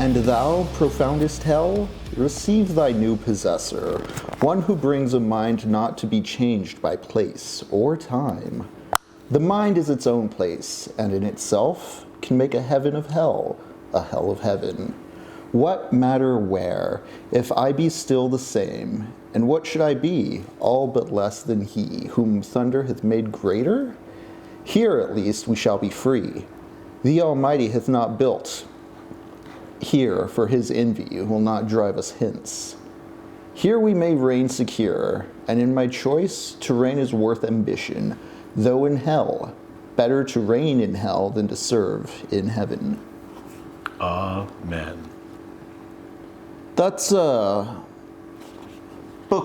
And thou, profoundest hell, receive thy new possessor, one who brings a mind not to be changed by place or time. The mind is its own place, and in itself can make a heaven of hell, a hell of heaven. What matter where, if I be still the same, and what should I be, all but less than he, whom thunder hath made greater? Here at least we shall be free. The Almighty hath not built here, for his envy will not drive us hence. Here we may reign secure, and in my choice to reign is worth ambition, though in hell, better to reign in hell than to serve in heaven. Amen. That's book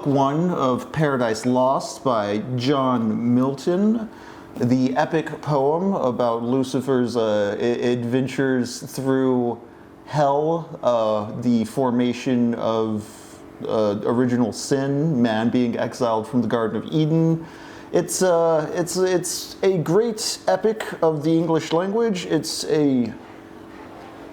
one of Paradise Lost by John Milton, the epic poem about Lucifer's adventures through hell, the formation of original sin, man being exiled from the Garden of Eden. It's a great epic of the English language. It's a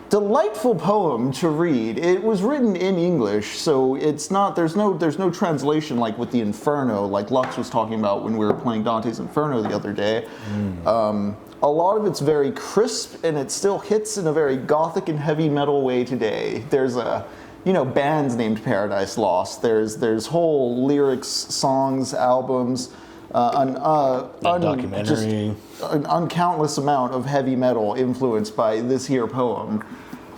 delightful poem to read. It was written in English, so it's not. There's no translation like with the Inferno, like Lux was talking about when we were playing Dante's Inferno the other day. A lot of it's very crisp, and it still hits in a very gothic and heavy metal way today. There's bands named Paradise Lost. There's whole lyrics, songs, albums, documentary, just an uncountless amount of heavy metal influenced by this here poem.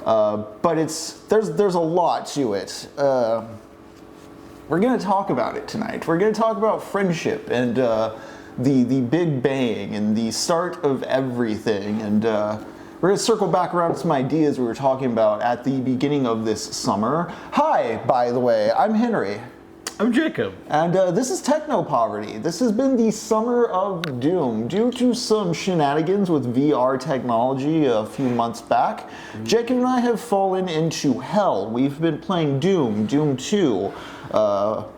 But there's a lot to it. We're going to talk about it tonight. We're going to talk about friendship and the Big Bang and the start of everything, and we're going to circle back around to some ideas we were talking about at the beginning of this summer. Hi, by the way, I'm Henry. I'm Jacob. And this is TECHNOPOVERTY. This has been the summer of doom. Due to some shenanigans with VR technology a few months back, Jacob and I have fallen into hell. We've been playing Doom, Doom 2.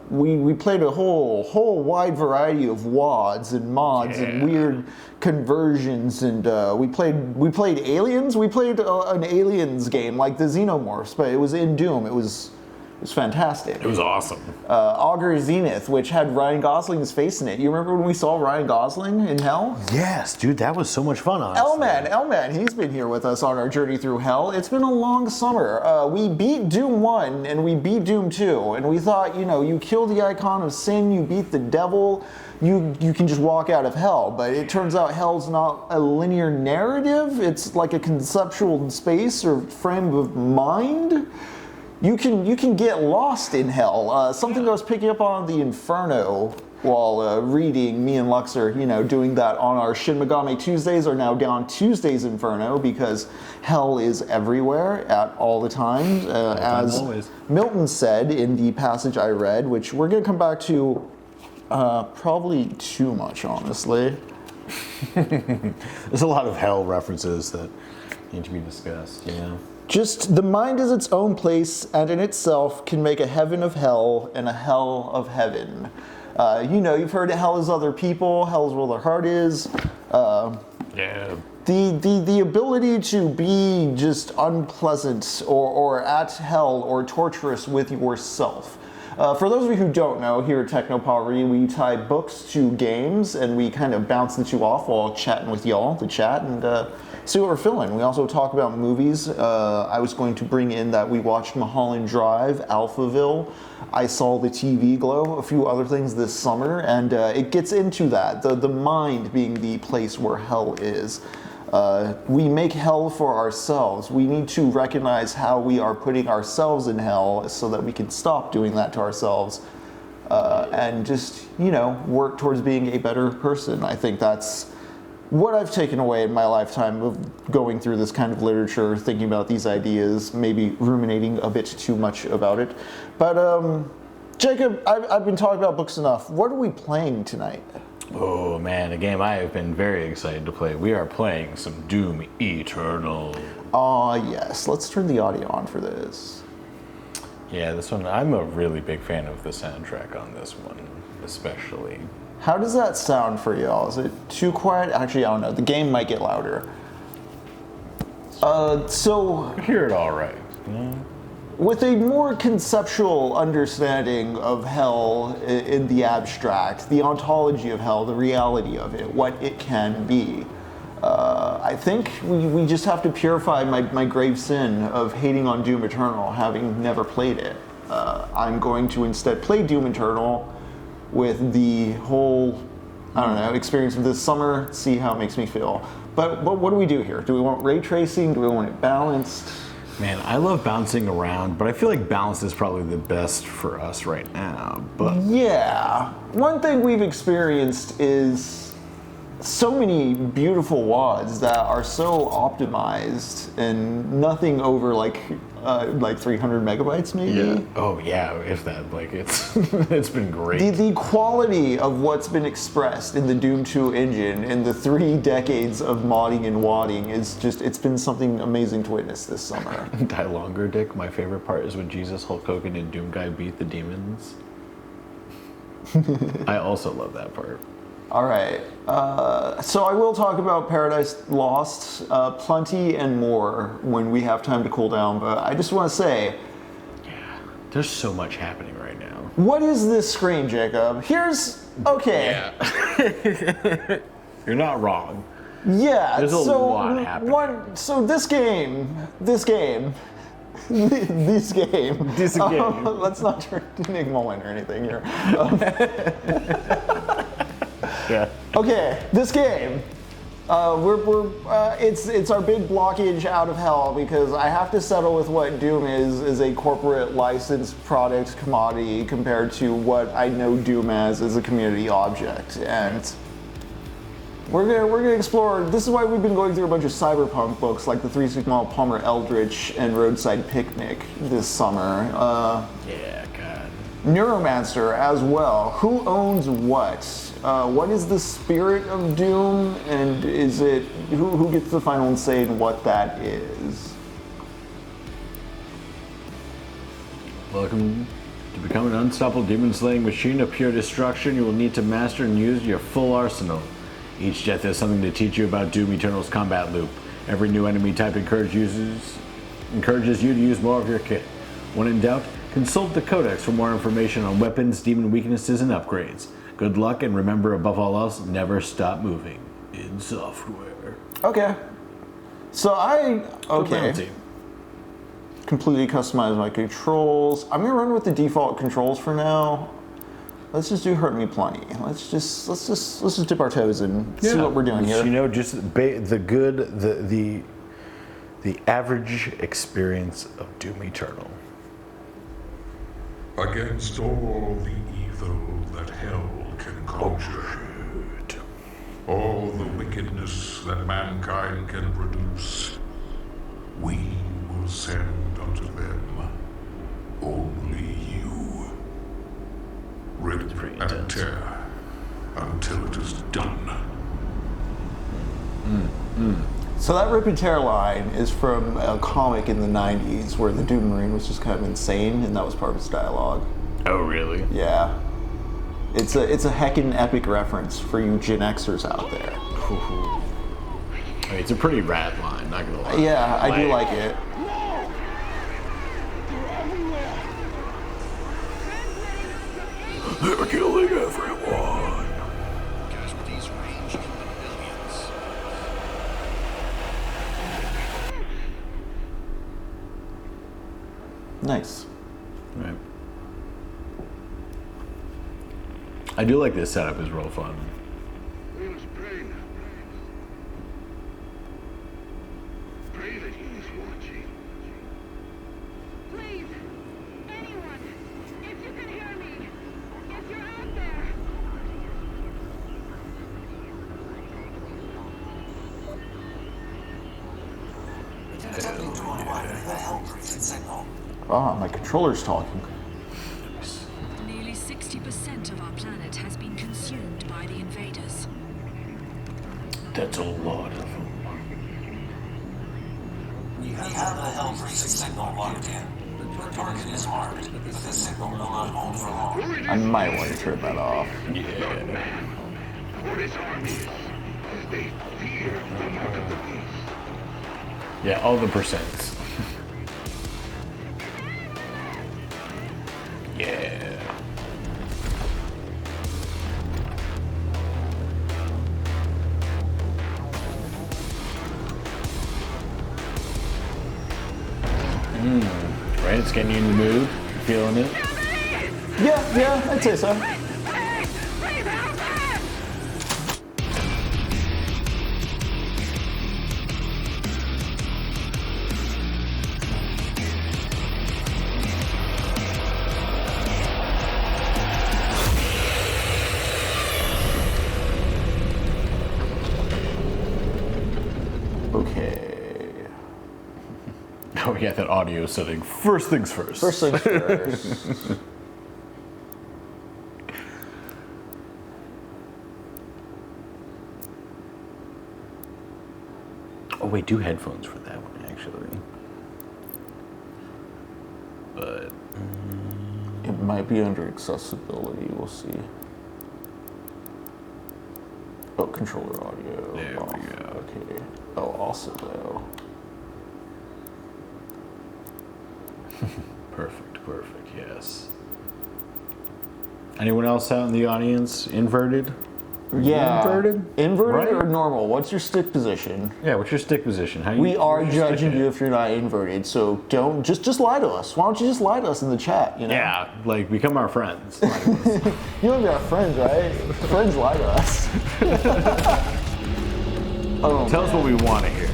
We played a whole wide variety of WADs and mods and weird conversions, and we played Aliens. We played an Aliens game like the Xenomorphs, but it was in Doom. It was fantastic. It was awesome. Augur Zenith, which had Ryan Gosling's face in it. You remember when we saw Ryan Gosling in Hell? Yes, dude, that was so much fun, honestly. L-Man, he's been here with us on our journey through hell. It's been a long summer. We beat Doom 1 and we beat Doom 2, and we thought, you kill the icon of sin, you beat the devil, you can just walk out of hell. But it turns out hell's not a linear narrative. It's like a conceptual space or frame of mind. You can get lost in hell. Something I was picking up on the Inferno while reading. Me and Lux are, doing that on our Shin Megami Tuesdays, are now down Tuesday's Inferno because hell is everywhere at all the time. As always. Milton said in the passage I read, which we're going to come back to probably too much, honestly. There's a lot of hell references that need to be discussed, Just, the mind is its own place, and in itself can make a heaven of hell and a hell of heaven. You've heard of hell is other people, hell is where their heart is. The ability to be just unpleasant or at hell or torturous with yourself. For those of you who don't know, here at TECHNOPOVERTY, we tie books to games, and we kind of bounce the two off while chatting with y'all, the chat, and see what we're feeling. We also talk about movies. I was going to bring in that we watched Mulholland Drive, Alphaville, I Saw the TV Glow, a few other things this summer, and it gets into that, the mind being the place where hell is. We make hell for ourselves. We need to recognize how we are putting ourselves in hell so that we can stop doing that to ourselves and just, work towards being a better person. I think that's what I've taken away in my lifetime of going through this kind of literature, thinking about these ideas, maybe ruminating a bit too much about it. But Jacob, I've been talking about books enough. What are we playing tonight? Oh man, a game I have been very excited to play. We are playing some Doom Eternal. Yes. Let's turn the audio on for this. Yeah, this one, I'm a really big fan of the soundtrack on this one, especially. How does that sound for y'all? Is it too quiet? Actually, I don't know. The game might get louder. So I hear it all right. with a more conceptual understanding of hell in the abstract, the ontology of hell, the reality of it, what it can be. I think we just have to purify my grave sin of hating on Doom Eternal, having never played it. I'm going to instead play Doom Eternal with the whole, I don't know, experience of this summer, see how it makes me feel. But what do we do here? Do we want ray tracing? Do we want it balanced? Man, I love bouncing around, but I feel like balance is probably the best for us right now. But yeah, one thing we've experienced is so many beautiful WADs that are so optimized and nothing over like 300 megabytes maybe. yeah, oh yeah, if that, like it's it's been great. The quality of what's been expressed in the Doom 2 engine in the 3 decades of modding and wadding is just, it's been something amazing to witness this summer. Die longer, Dick. My favorite part is when Jesus, Hulk Hogan, and Doom Guy beat the demons. I also love that part. All right, so I will talk about Paradise Lost plenty and more when we have time to cool down, but I just want to say, There's so much happening right now. what is this screen, Jacob? Here's, okay. Yeah. You're not wrong. Yeah, There's a so lot happening. So this game, this game. Let's not turn to Nick Mullen or anything here. Yeah. Okay, this game. It's our big blockage out of hell because I have to settle with what Doom is a corporate licensed product commodity compared to what I know Doom as a community object, and we're gonna explore. This is why we've been going through a bunch of cyberpunk books like the 3 Sigma Palmer Eldritch and Roadside Picnic this summer. Yeah, God. Neuromancer as well. Who owns what? What is the spirit of Doom, and is it who gets the final say in what that is? Welcome to become an unstoppable demon-slaying machine of pure destruction. You will need to master and use your full arsenal. Each death has something to teach you about Doom Eternal's combat loop. Every new enemy type encourages you to use more of your kit. When in doubt, consult the Codex for more information on weapons, demon weaknesses, and upgrades. Good luck, and remember, above all else, never stop moving in software. Okay. So completely customize my controls. I'm gonna run with the default controls for now. Let's just do Hurt Me Plenty. Let's just dip our toes in, see what we're doing here. You know, just the average experience of Doom Eternal. Against all the evil that hell can conjure, all the wickedness that mankind can produce, we will send unto them only you. Rip and tear until it is done. So that Rip and Tear line is from a comic in the 90s where the Doom Marine was just kind of insane, and that was part of his dialogue. Oh, really? Yeah. It's a heckin' epic reference for you Gen Xers out there. I mean, it's a pretty rad line, not gonna lie. Yeah, I do like it. They're killing everyone. Casualties range in the millions. Nice. Right. I do like this setup, is real fun. We must pray now. Pray that he is watching. Please, anyone, if you can hear me, if you're out there. Attempting to unwire the help signal. Ah, my controller's talking. Nearly 60% of our planet has been consumed by the invaders. That's a lot of them. We have the Hellbreaker signal locked in. The target is marked, but the signal will not hold for long. I might want to turn that off. Yeah. For his armies, they fear the mark of the beast. Yeah, all the percents. Right? It's getting you in the mood. You feeling it? Yeah, I'd say so. Okay. Oh yeah, that audio setting. First things first. First things first. Oh wait, do headphones for that one actually. But It might be under accessibility, we'll see. Oh, controller audio. There off. we go. Okay. Oh, also though. perfect, yes. Anyone else out in the audience inverted? Yeah. Inverted? Inverted Right? or normal? What's your stick position? Yeah, what's your stick position? How We are what's your stick judging at? you if you're not inverted, so don't just lie to us. Why don't you just lie to us in the chat? You know? Yeah, like become our friends. You want to be our friends, right? Friends lie to us. Oh, Tell us what we want to hear.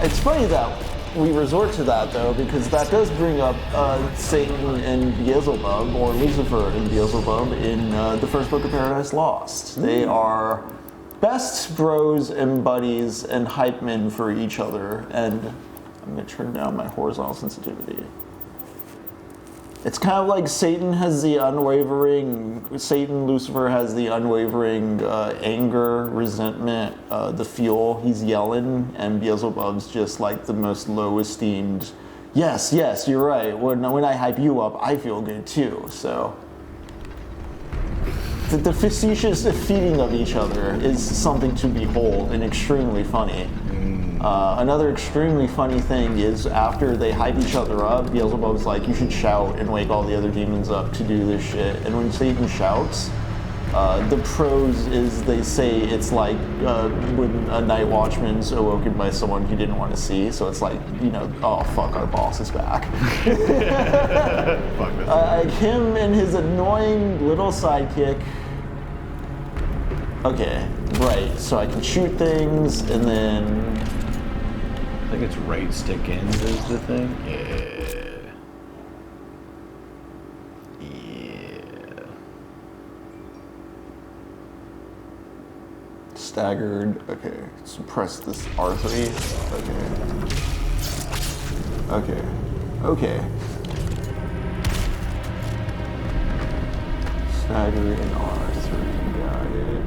It's funny that we resort to that though, because that does bring up Satan and Beelzebub, or Lucifer and Beelzebub, in the first book of Paradise Lost. They are best bros and buddies and hype men for each other, and I'm gonna turn down my horizontal sensitivity. It's kind of like Satan, Lucifer has the unwavering anger, resentment, the fuel, he's yelling, and Beelzebub's just like the most low-esteemed, yes, you're right, when I hype you up, I feel good too, so. The facetious feeding of each other is something to behold and extremely funny. Another extremely funny thing is after they hype each other up, Beelzebub's like, you should shout and wake all the other demons up to do this shit. And when Satan shouts, the prose is they say it's like when a night watchman's awoken by someone he didn't want to see. So it's like, you know, oh fuck, our boss is back. Fuck this. Him and his annoying little sidekick. Okay, right, so I can shoot things and then... I think it's right stick ends is the thing. Yeah. Staggered, okay. Suppress this R3, okay. Staggered and R3, got it.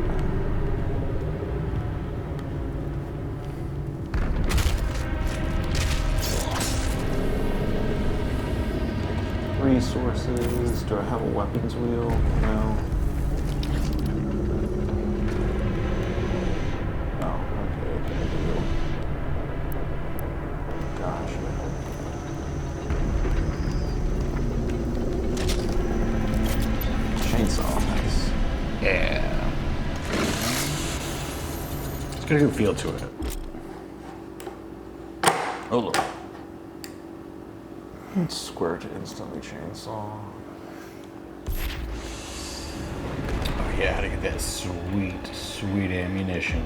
Resources, do I have a weapons wheel? No. Oh, okay, I do. Gotcha. Chainsaw, nice. Yeah. It's got a good feel to it. Oh look. Square to instantly chainsaw. Oh yeah, how to get that sweet ammunition.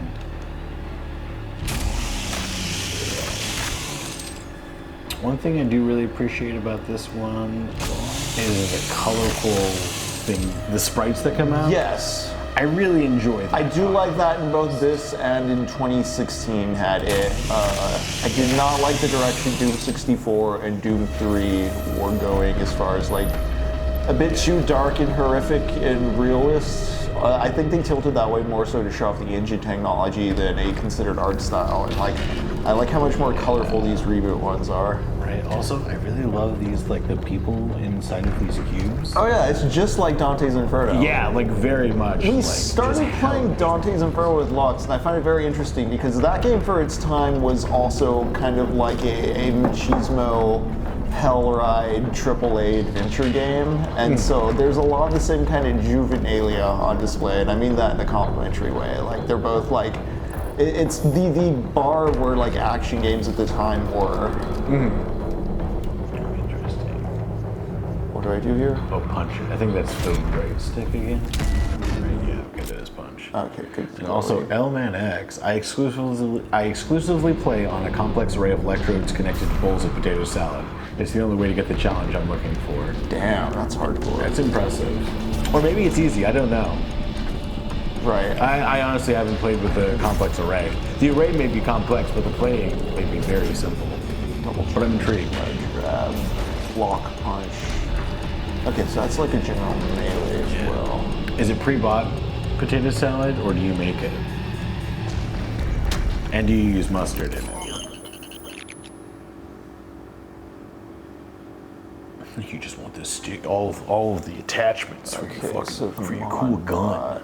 One thing I do really appreciate about this one is the colorful thing, the sprites that come out. Yes. I really enjoy that. I do like that in both this and in 2016 had it. I did not like the direction Doom 64 and Doom 3 were going as far as like a bit too dark and horrific and realist. I think they tilted that way more so to show off the engine technology than a considered art style. And like, I like how much more colorful these reboot ones are. Right. Also, I really love these, like the people inside of these cubes. Oh yeah, it's just like Dante's Inferno. Yeah, like very much. We like, started just playing Dante's Inferno with Lux, and I find it very interesting because that game for its time was also kind of like a machismo hell ride AAA adventure game, and so there's a lot of the same kind of juvenilia on display, and I mean that in a complimentary way. Like they're both like, it's the bar where like action games at the time were. do I do here? Oh, punch. I think that's the right stick again. Right, yeah, okay, that is punch. Okay, good. And also, L-Man X, I exclusively play on a complex array of electrodes connected to bowls of potato salad. It's the only way to get the challenge I'm looking for. Damn, that's hardcore. That's impressive. Or maybe it's easy, I don't know. Right. I honestly haven't played with a complex array. The array may be complex, but the playing may be very simple. But I'm intrigued. Grab, block, punch. Okay, so that's like a general melee as well. Is it pre-bought potato salad, or do you make it? And do you use mustard in it? You just want this stick, all of the attachments for for your cool gun.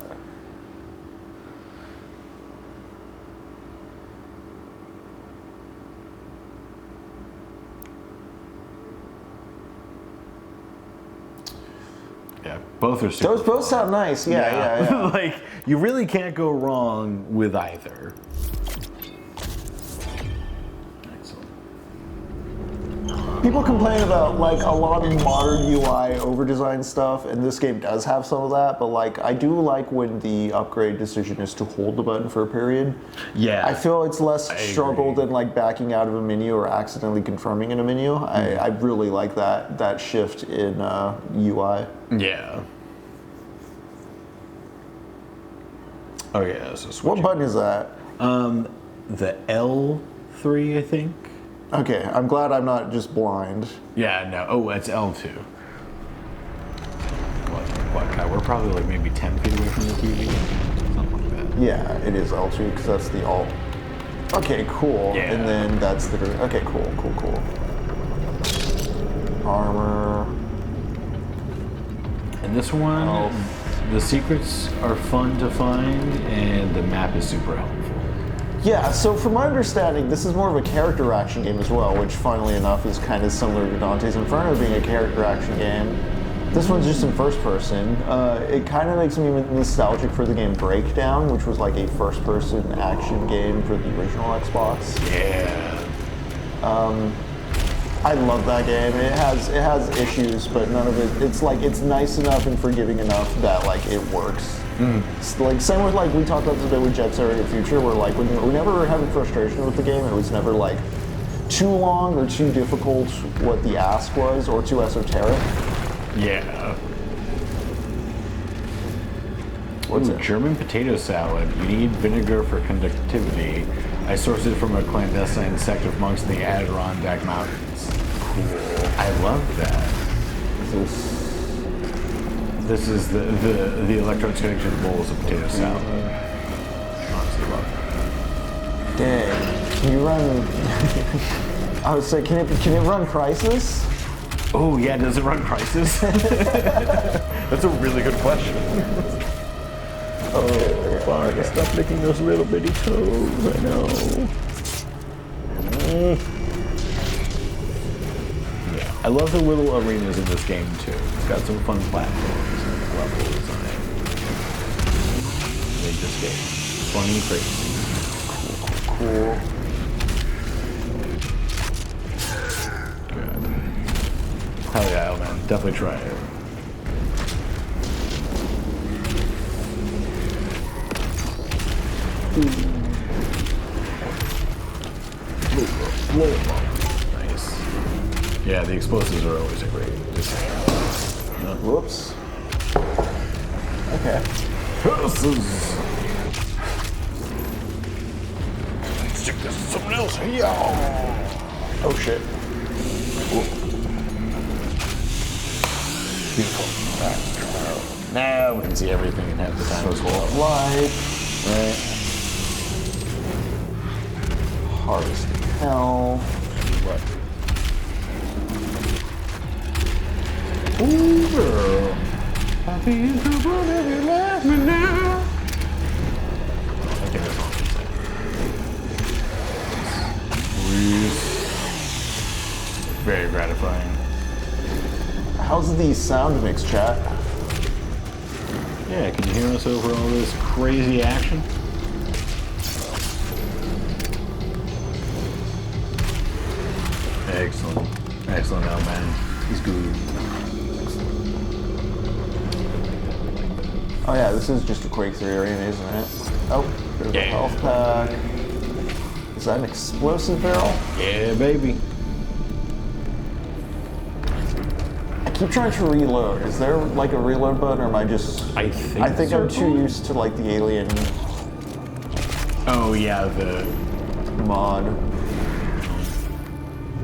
Yeah, both are super Those both fun. sound nice. Yeah. Like, you really can't go wrong with either. Excellent. People complain about like a lot of modern UI over-design stuff, and this game does have some of that. But like, I do like when the upgrade decision is to hold the button for a period. Yeah. I feel it's less struggle agree. than like backing out of a menu or accidentally confirming in a menu. I really like that shift in UI. Yeah. Oh yeah, so What button is that? the L3, I think. Okay, I'm glad I'm not just blind. Yeah, no. Oh, it's L2. What? We're probably like maybe 10 feet away from the TV. Something like that. Yeah, it is L2 because that's the alt. Okay, cool. Yeah. And then that's the. Okay, cool. Armor. And this one, Oh. the secrets are fun to find, and the map is super helpful. Yeah, so from my understanding, this is more of a character action game as well, which funnily enough is kind of similar to Dante's Inferno being a character action game. This one's just in first person. It kind of makes me nostalgic for the game Breakdown, which was like a first person action game for the original Xbox. Yeah. I love that game. It has issues, but none of it. It's like it's nice enough and forgiving enough that like it works. It's like same with like we talked about today with Jet Set Radio Future, where like we never were having frustration with the game. It was never like too long or too difficult what the ask was, or too esoteric. Yeah. What's it? German potato salad. You need vinegar for conductivity. I sourced it from a clandestine sect of monks in the Adirondack Mountains. Cool. I love that. This is the electrodes connected to the bowls of potato salad. Honestly love it. Dang. Can you run? I would say, can it run Crisis? Oh yeah, does it run Crisis? That's a really good question. Oh, fuck, stop licking those little bitty toes, I know. Yeah, I love the little arenas in this game too. It's got some fun platforms and level design. Make this game fun and crazy. Cool. Good. Hell yeah, man. Definitely try it. Nice. Yeah, the explosives are always a great design. Whoops. Okay. Stick this to someone else. Yeah. Oh shit. Beautiful. Now we can see everything and have the time as well. Light. Right. Harvest hell. What? Ooh, girl. Happy in trouble if you let me now. I think that's all I'm saying. Very gratifying. How's the sound mix, chat? Yeah, can you hear us over all this crazy action? Excellent. Excellent, man. He's good. Oh yeah, this is just a Quake 3 arena, isn't it? Oh, there's a health pack. Is that an explosive barrel? Yeah, baby. I keep trying to reload. Is there like a reload button, or am I just... I think I'm too used to like the alien Oh yeah, the mod.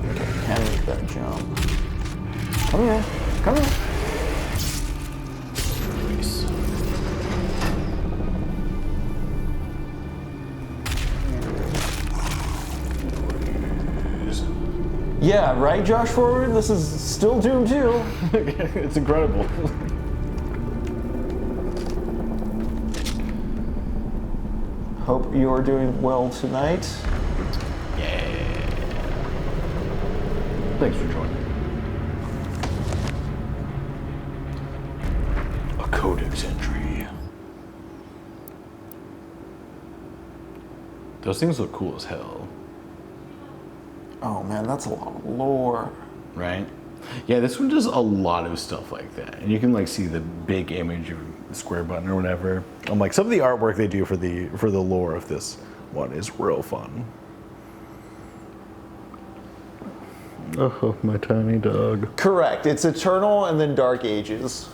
Okay, can make that jump. Come here. Come here. Nice. Yeah, right, Josh Forward? This is still Doom 2. It's incredible. Hope you're doing well tonight. Yeah. Thanks for joining. A codex entry. Those things look cool as hell. Oh man, that's a lot of lore. Right? Yeah, this one does a lot of stuff like that. And you can like see the big image of the square button or whatever. I'm like, some of the artwork they do for the lore of this one is real fun. Oh, my tiny dog. Correct. It's Eternal and then Dark Ages.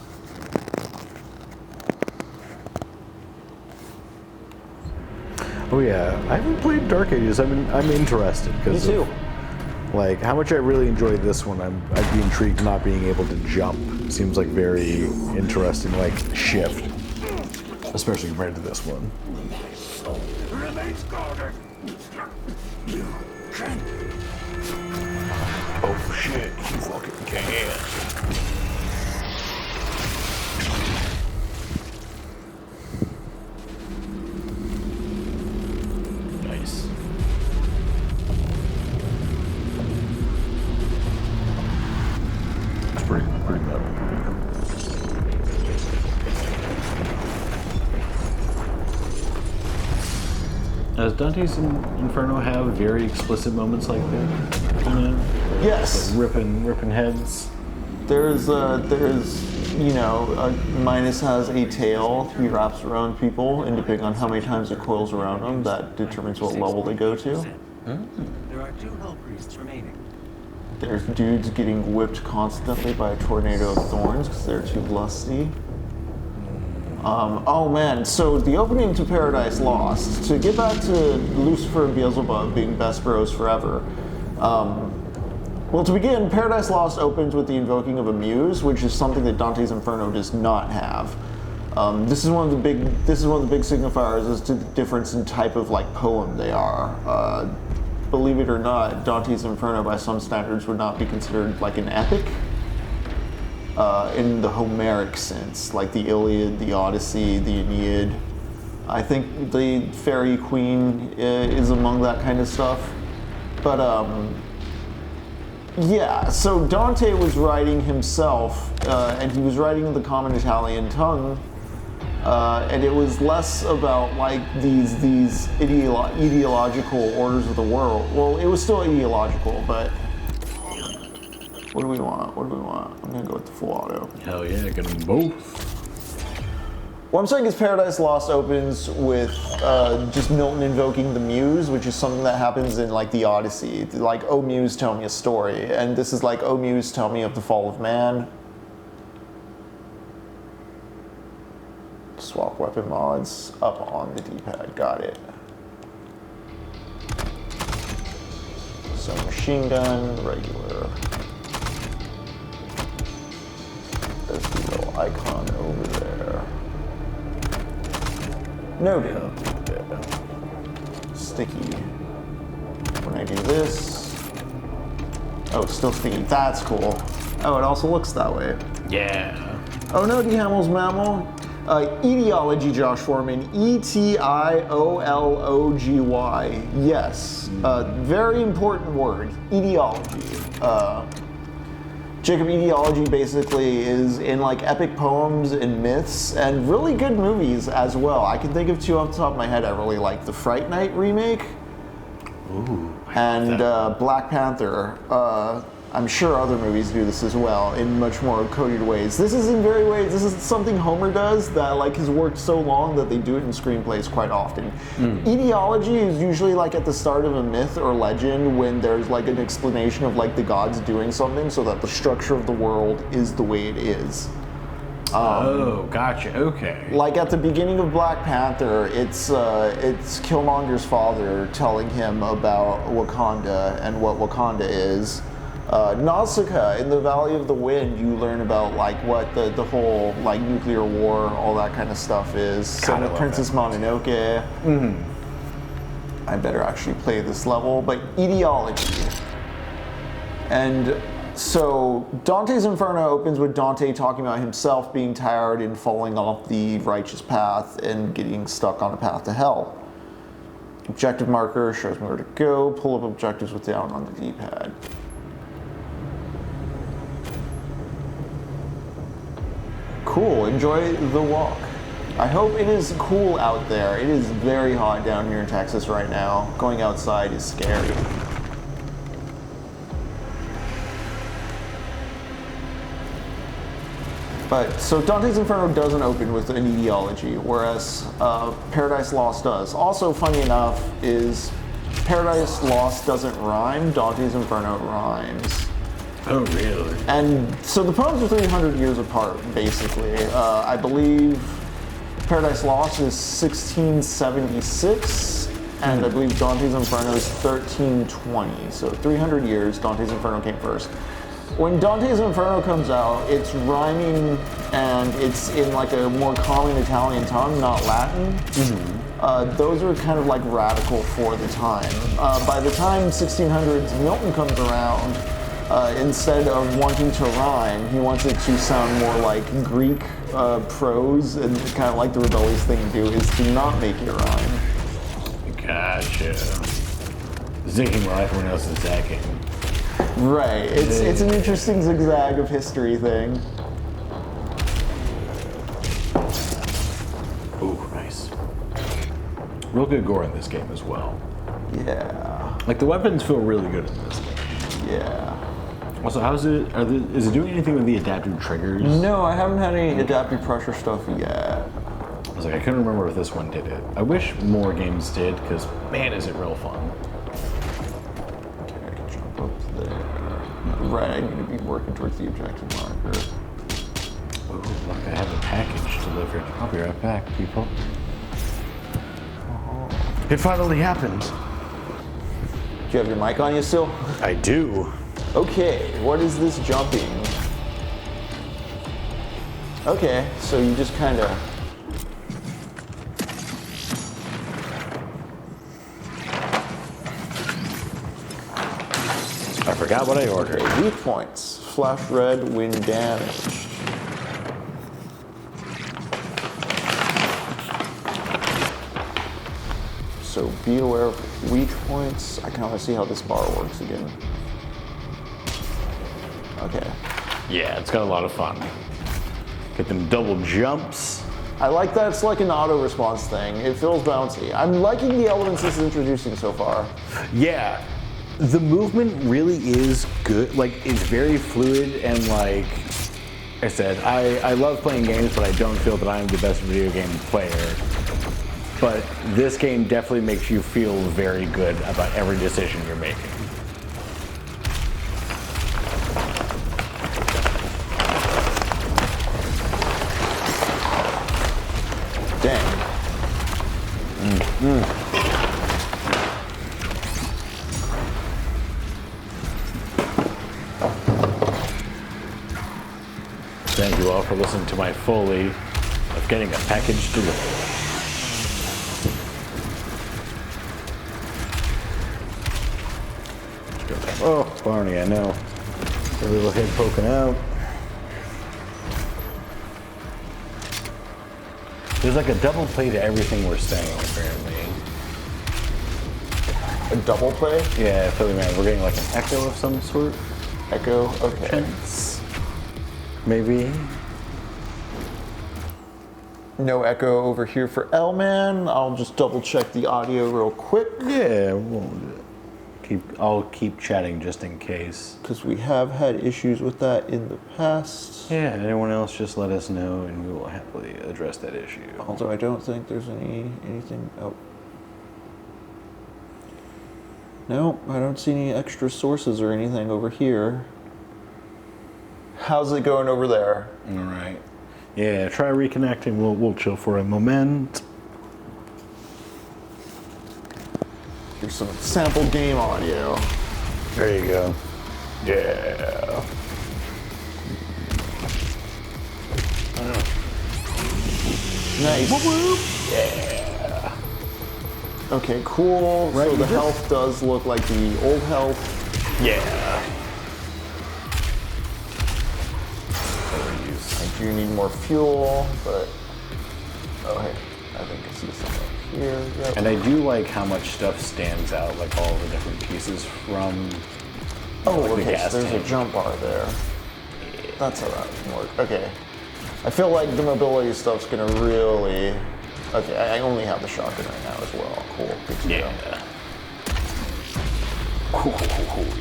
Oh yeah, I haven't played Dark Ages. I'm interested because Me too. Like how much I really enjoyed this one. I'd be intrigued not being able to jump. Seems like very interesting, like shift, especially compared to this one. Oh shit! You fucking can't. Nice. It's pretty metal. Does Dante's Inferno have very explicit moments like that? You know? Yes. Like ripping heads. There's you know, Midas has a tail he wraps around people, and depending on how many times it coils around them, that determines what level they go to. There are 2 hell priests remaining. There's dudes getting whipped constantly by a tornado of thorns because they're too lusty. Oh man, so the opening to Paradise Lost, to get back to Lucifer and Beelzebub being best bros forever, well, to begin, Paradise Lost opens with the invoking of a muse, which is something that Dante's Inferno does not have. This is one of the big signifiers as to the difference in type of like poem they are. Believe it or not, Dante's Inferno by some standards would not be considered like an epic in the Homeric sense, like the Iliad, the Odyssey, the Aeneid. I think the Fairy Queen is among that kind of stuff. But yeah, so Dante was writing himself, and he was writing in the common Italian tongue, and it was less about like these ideological orders of the world. Well, it was still ideological, but what do we want? What do we want? I'm gonna go with the full auto. Hell yeah, get them both. What I'm saying is Paradise Lost opens with just Milton invoking the muse, which is something that happens in like the Odyssey. Like, oh muse, tell me a story. And this is like, oh muse, tell me of the fall of man. Swap weapon mods up on the D-pad, got it. So machine gun, regular. There's the little icon over there. Noted. Sticky. When I do this, oh, it's still sticky. That's cool. Oh, it also looks that way. Yeah. Oh no, D. Hamill's mammal. Etiology, Josh Foreman. Etiology. Yes. Very important word. Etiology. Jacob, etiology basically is in like epic poems and myths and really good movies as well. I can think of 2 off the top of my head. I really like the Fright Night remake. Ooh. And Black Panther. I'm sure other movies do this as well in much more coded ways. This is in very ways, this is something Homer does that like has worked so long that they do it in screenplays quite often. Ideology is usually like at the start of a myth or legend when there's like an explanation of like the gods doing something so that the structure of the world is the way it is. Oh, gotcha. Okay. Like at the beginning of Black Panther, it's Killmonger's father telling him about Wakanda and what Wakanda is. Nausicaa, in the Valley of the Wind, you learn about like what the whole like nuclear war, all that kind of stuff is. Same with Princess Mononoke. I better actually play this level, but ideology. And so Dante's Inferno opens with Dante talking about himself being tired and falling off the righteous path and getting stuck on a path to hell. Objective marker shows me where to go. Pull up objectives with down on the D-pad. Cool, enjoy the walk. I hope it is cool out there. It is very hot down here in Texas right now. Going outside is scary. But, so Dante's Inferno doesn't open with an ideology, whereas Paradise Lost does. Also, funny enough, is Paradise Lost doesn't rhyme, Dante's Inferno rhymes. Oh, really? And so the poems are 300 years apart, basically. I believe Paradise Lost is 1676, and I believe Dante's Inferno is 1320. So 300 years, Dante's Inferno came first. When Dante's Inferno comes out, it's rhyming and it's in like a more common Italian tongue, not Latin. Those are kind of like radical for the time. By the time 1600s Milton comes around, instead of wanting to rhyme, he wants it to sound more like Greek prose, and kind of like the rebellious thing to do is to not make it rhyme. Gotcha. Zinking while everyone else is zacking. Right. It's an interesting zigzag of history thing. Ooh, nice. Real good gore in this game as well. Yeah. Like the weapons feel really good in this game. Yeah. Also, how's it? Is it doing anything with the adaptive triggers? No, I haven't had any adaptive pressure stuff yet. I was like, I couldn't remember if this one did it. I wish more games did, because man, is it real fun. Okay, I can jump up there. Right, I need to be working towards the objective marker. Ooh, look, I have a package delivered. I'll be right back, people. It finally happened. Do you have your mic on you still? I do. Okay, what is this jumping? Okay, so you just kind of... I forgot what I ordered. Okay, weak points. Flash red when damaged. So be aware of weak points. I kind of want to see how this bar works again. Okay. Yeah, it's got a lot of fun. Get them double jumps. I like that it's like an auto response thing. It feels bouncy. I'm liking the elements this is introducing so far. Yeah, the movement really is good. Like, it's very fluid, and like I said, I love playing games, but I don't feel that I'm the best video game player. But this game definitely makes you feel very good about every decision you're making. Dang. Thank you all for listening to my Foley of getting a package delivered. Oh, Barney, I know. A little head poking out. There's like a double play to everything we're saying, apparently. A double play? Yeah, Philly man, we're getting like an echo of some sort. Echo? Okay. Chance. Maybe. No echo over here for L-Man. I'll just double check the audio real quick. Yeah, we'll do it. I'll keep chatting just in case. Because we have had issues with that in the past. Yeah, anyone else just let us know and we will happily address that issue. Although I don't think there's anything. Oh. No, I don't see any extra sources or anything over here. How's it going over there? All right. Yeah, try reconnecting. We'll chill for a moment. Here's some sample game audio. There you go. Yeah. Nice. Yeah. Okay, cool. Right, so the just- health does look like the old health. Yeah. I do need more fuel, but oh hey, I think I see something here. Yep. And I do like how much stuff stands out, like all the different pieces from. Oh, like the okay, gas so there's tank. a jump bar there. That's how that can work. Okay. I feel like the mobility stuff's gonna really... Okay, I only have the shotgun right now as well. Cool, good to know. Yeah. Cool, yeah.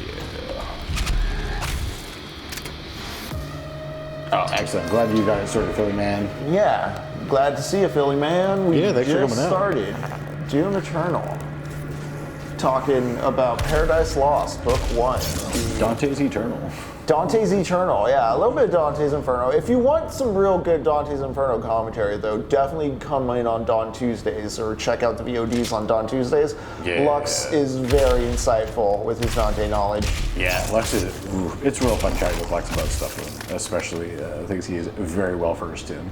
Oh, excellent. Glad you guys sorted Philly, man. Yeah, glad to see you, Philly, man. We Yeah, thanks for just coming out. started Doom Eternal. Talking about Paradise Lost, Book 1. Dante's Eternal. Dante's Eternal, yeah, a little bit of Dante's Inferno. If you want some real good Dante's Inferno commentary, though, definitely come in on Dawn Tuesdays or check out the VODs on Dawn Tuesdays. Yeah. Lux is very insightful with his Dante knowledge. Yeah, Lex is. It's real fun chatting with Lex about stuff, especially things he is very well versed in.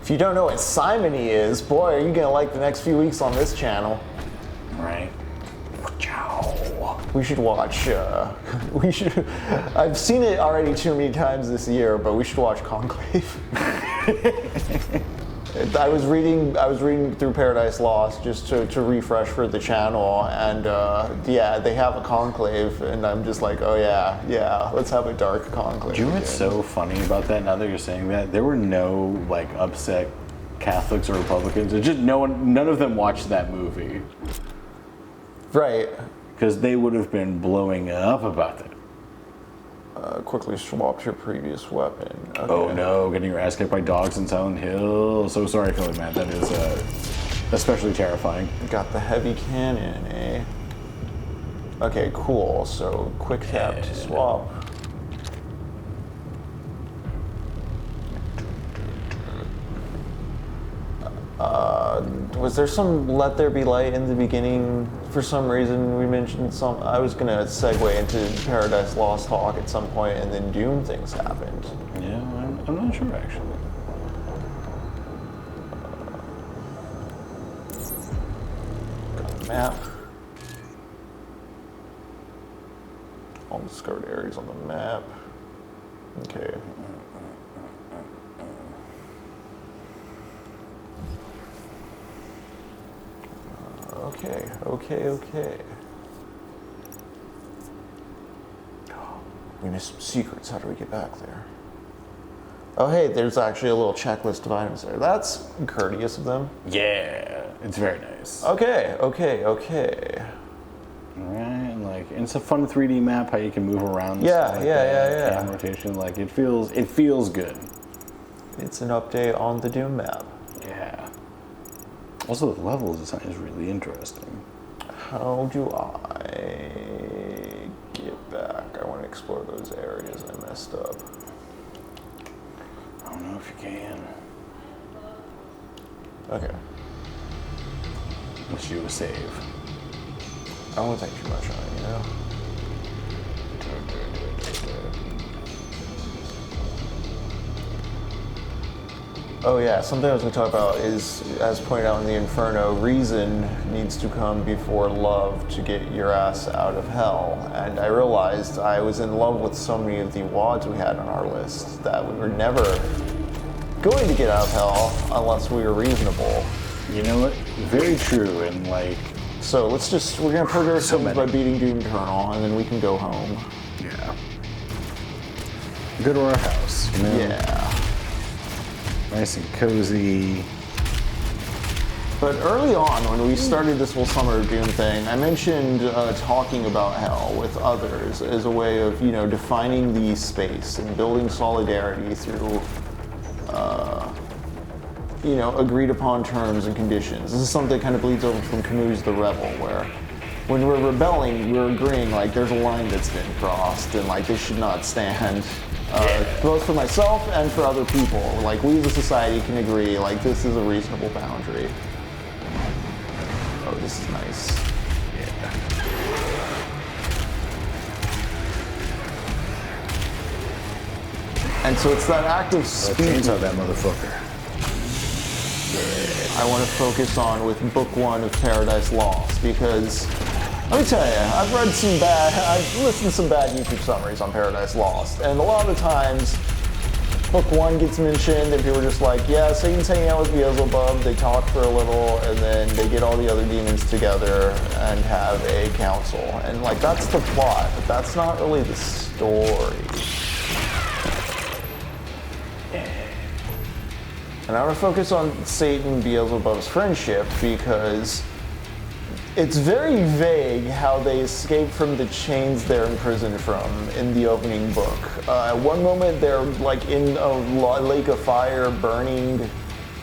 If you don't know what simony is, boy, are you gonna like the next few weeks on this channel. Right. We should watch, I've seen it already too many times this year, but we should watch Conclave. I was reading through Paradise Lost just to refresh for the channel, and yeah, they have a Conclave, and I'm just like, oh yeah, let's have a dark Conclave. Do you know what's so funny about that now that you're saying that? There were no, like, upset Catholics or Republicans. It's just none of them watched that movie. Right. Because they would have been blowing up about that. Quickly swap to your previous weapon. Okay. Oh no, getting your ass kicked by dogs in Silent Hill. So sorry, Philly, man. That is especially terrifying. Got the heavy cannon, eh? Okay, cool. So quick tap to swap. Was there some Let There Be Light in the beginning? For some reason we mentioned some. I was gonna segue into Paradise Lost talk at some point, and then Doom things happened. Yeah, I'm not sure actually. Got a map. All the discovered areas on the map. Okay. Okay. We missed some secrets. How do we get back there? Oh, hey, there's actually a little checklist of items there. That's courteous of them. Yeah, it's very nice. Okay. Right, and like it's a fun 3D map how you can move around. And Yeah, stuff like yeah, that. yeah, yeah. Cam rotation, like it feels good. It's an update on the Doom map. Yeah. Also, the level design is really interesting. How do I get back? I want to explore those areas I messed up. I don't know if you can. Okay. Let's do a save. I don't want to think too much on it, you know? Oh yeah, something I was going to talk about is, as pointed out in the Inferno, reason needs to come before love to get your ass out of hell. And I realized I was in love with so many of the wads we had on our list that we were never going to get out of hell unless we were reasonable. You know what? Very true, and like... So we're going to purge ourselves many. by beating Doom Eternal, and then we can go home. Yeah. Go to our house, you know? Yeah. Nice and cozy. But early on, when we started this whole Summer of Doom thing, I mentioned talking about hell with others as a way of, defining the space and building solidarity through, agreed upon terms and conditions. This is something that kind of bleeds over from Camus' The Rebel, where when we're rebelling, we're agreeing, like, there's a line that's been crossed, and, like, this should not stand, both for myself and for other people. Like, we as a society can agree, like, this is a reasonable boundary. Oh, this is nice. Yeah. And so it's that act of speaking Chainsaw that motherfucker. I want to focus on with book 1 of Paradise Lost, because let me tell you, I've listened to some bad YouTube summaries on Paradise Lost, and a lot of the times book 1 gets mentioned and people are just like, yeah, Satan's hanging out with Beelzebub, they talk for a little, and then they get all the other demons together and have a council. And like, that's the plot, but that's not really the story. And I want to focus on Satan and Beelzebub's friendship because it's very vague how they escape from the chains they're imprisoned from in the opening book. At one moment they're like in a lake of fire, burning,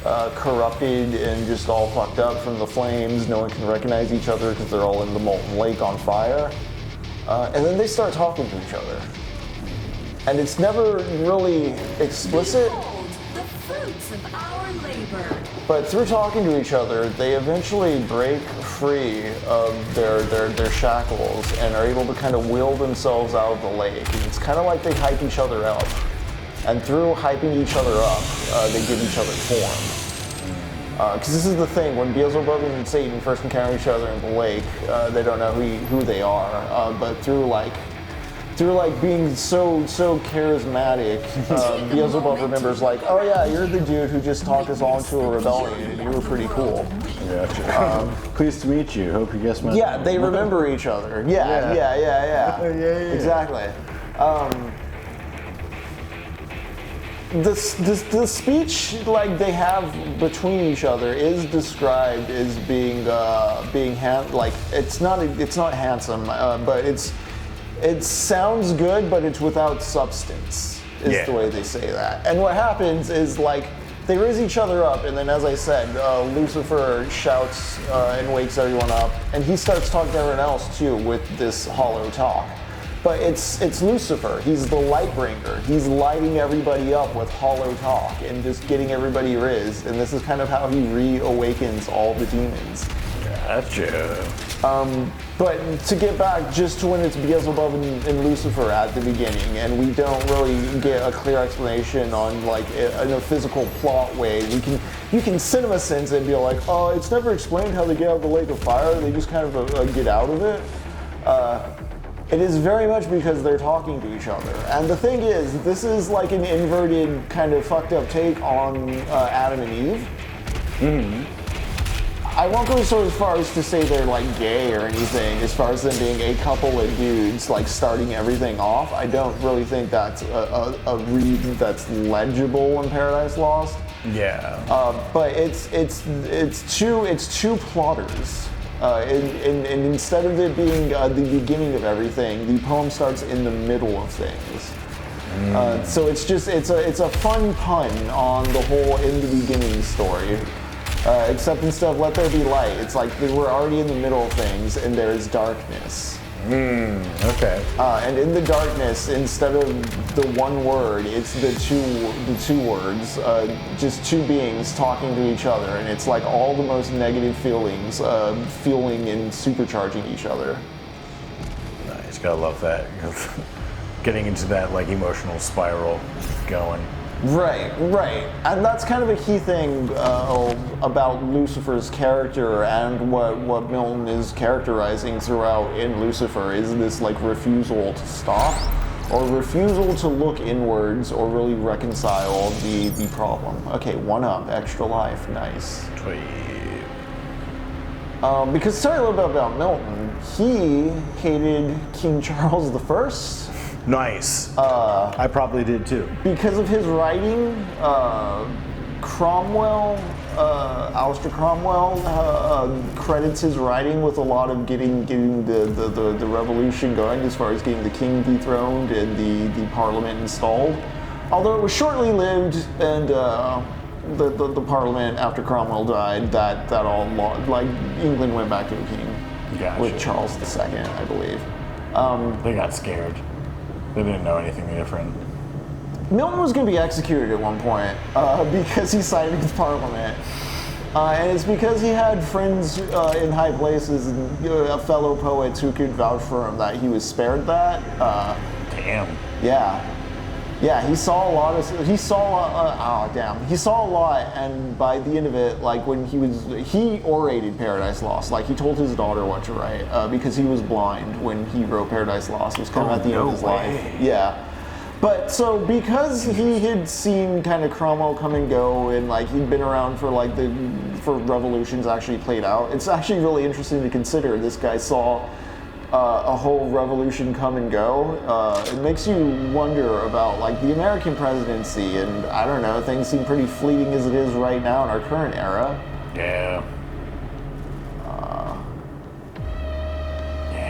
corrupted, and just all fucked up from the flames. No one can recognize each other because they're all in the molten lake on fire. And then they start talking to each other. And it's never really explicit. Fruits of our labor. But through talking to each other, they eventually break free of their shackles and are able to kind of will themselves out of the lake. And it's kind of like they hype each other up. And through hyping each other up, they give each other form. Because this is the thing, when Beelzebub and Satan first encounter each other in the lake, they don't know who they are. But through being so charismatic, Beelzebub remembers like, oh yeah, you're the dude who just talked us all into a rebellion and you were pretty cool. Gotcha. Pleased to meet you. Hope you guessed my name. Yeah, they remember each other. Yeah. Exactly. The speech like they have between each other is described as being like it's not handsome, but it sounds good, but it's without substance, is the way they say that. And what happens is, like, they raise each other up, and then, as I said, Lucifer shouts and wakes everyone up, and he starts talking to everyone else, too, with this hollow talk. But it's Lucifer. He's the light bringer. He's lighting everybody up with hollow talk and just getting everybody rizzed, and this is kind of how he reawakens all the demons. Gotcha. But to get back just to when it's Beelzebub and Lucifer at the beginning, and we don't really get a clear explanation on like in a physical plot way. You can cinema sense it and be like, oh, it's never explained how they get out of the lake of fire. They just kind of get out of it. It is very much because they're talking to each other. And the thing is, this is like an inverted kind of fucked up take on Adam and Eve. Mm-hmm. I won't go so far as to say they're like gay or anything, as far as them being a couple of dudes like starting everything off. I don't really think that's a read that's legible in Paradise Lost. Yeah. But it's two plotters. And instead of it being the beginning of everything, the poem starts in the middle of things. So it's a fun pun on the whole in the beginning story. Except instead of let there be light, it's like we're already in the middle of things and there is darkness. Okay. And in the darkness, instead of the one word, it's the two words, just two beings talking to each other, and it's like all the most negative feelings, fueling and supercharging each other. Nice, gotta love that. Getting into that like emotional spiral going. Right. And that's kind of a key thing about Lucifer's character and what Milton is characterizing throughout in Lucifer is this like refusal to stop or refusal to look inwards or really reconcile the problem. Okay, 1 up, extra life, nice. Because to tell you a little bit about Milton, he hated King Charles I. Nice. I probably did too. Because of his writing, Cromwell Alistair Cromwell credits his writing with a lot of getting the revolution going, as far as getting the king dethroned and the parliament installed. Although it was shortly lived, and the parliament after Cromwell died, that all like England went back to a king with Charles II, I believe. They got scared. They didn't know anything different. Milton was going to be executed at one point because he sided with Parliament. And it's because he had friends in high places and fellow poets who could vouch for him that he was spared that. Damn. Yeah. Yeah, he saw a lot, and by the end of it, like when he orated Paradise Lost, like he told his daughter what to write, because he was blind when he wrote Paradise Lost. It was kind of at the end of his life. Yeah. But so because he had seen kind of Cromwell come and go, and like he'd been around for for revolutions actually played out, it's actually really interesting to consider this guy saw a whole revolution come and go. It makes you wonder about like the American presidency, and I don't know, things seem pretty fleeting as it is right now in our current era. Yeah.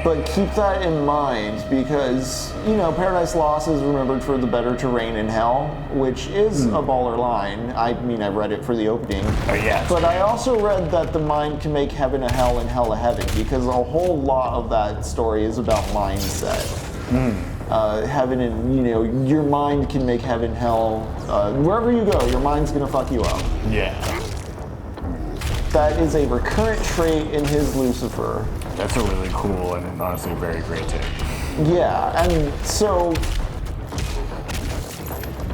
But keep that in mind because, you know, Paradise Lost is remembered for the better terrain in hell, which is a baller line. I mean, I read it for the opening. Oh, yeah. But I also read that the mind can make heaven a hell and hell a heaven, because a whole lot of that story is about mindset. Heaven and, you know, your mind can make heaven, hell. Wherever you go, your mind's gonna fuck you up. Yeah. That is a recurrent trait in his Lucifer. That's a really cool and honestly very great take. Yeah, and so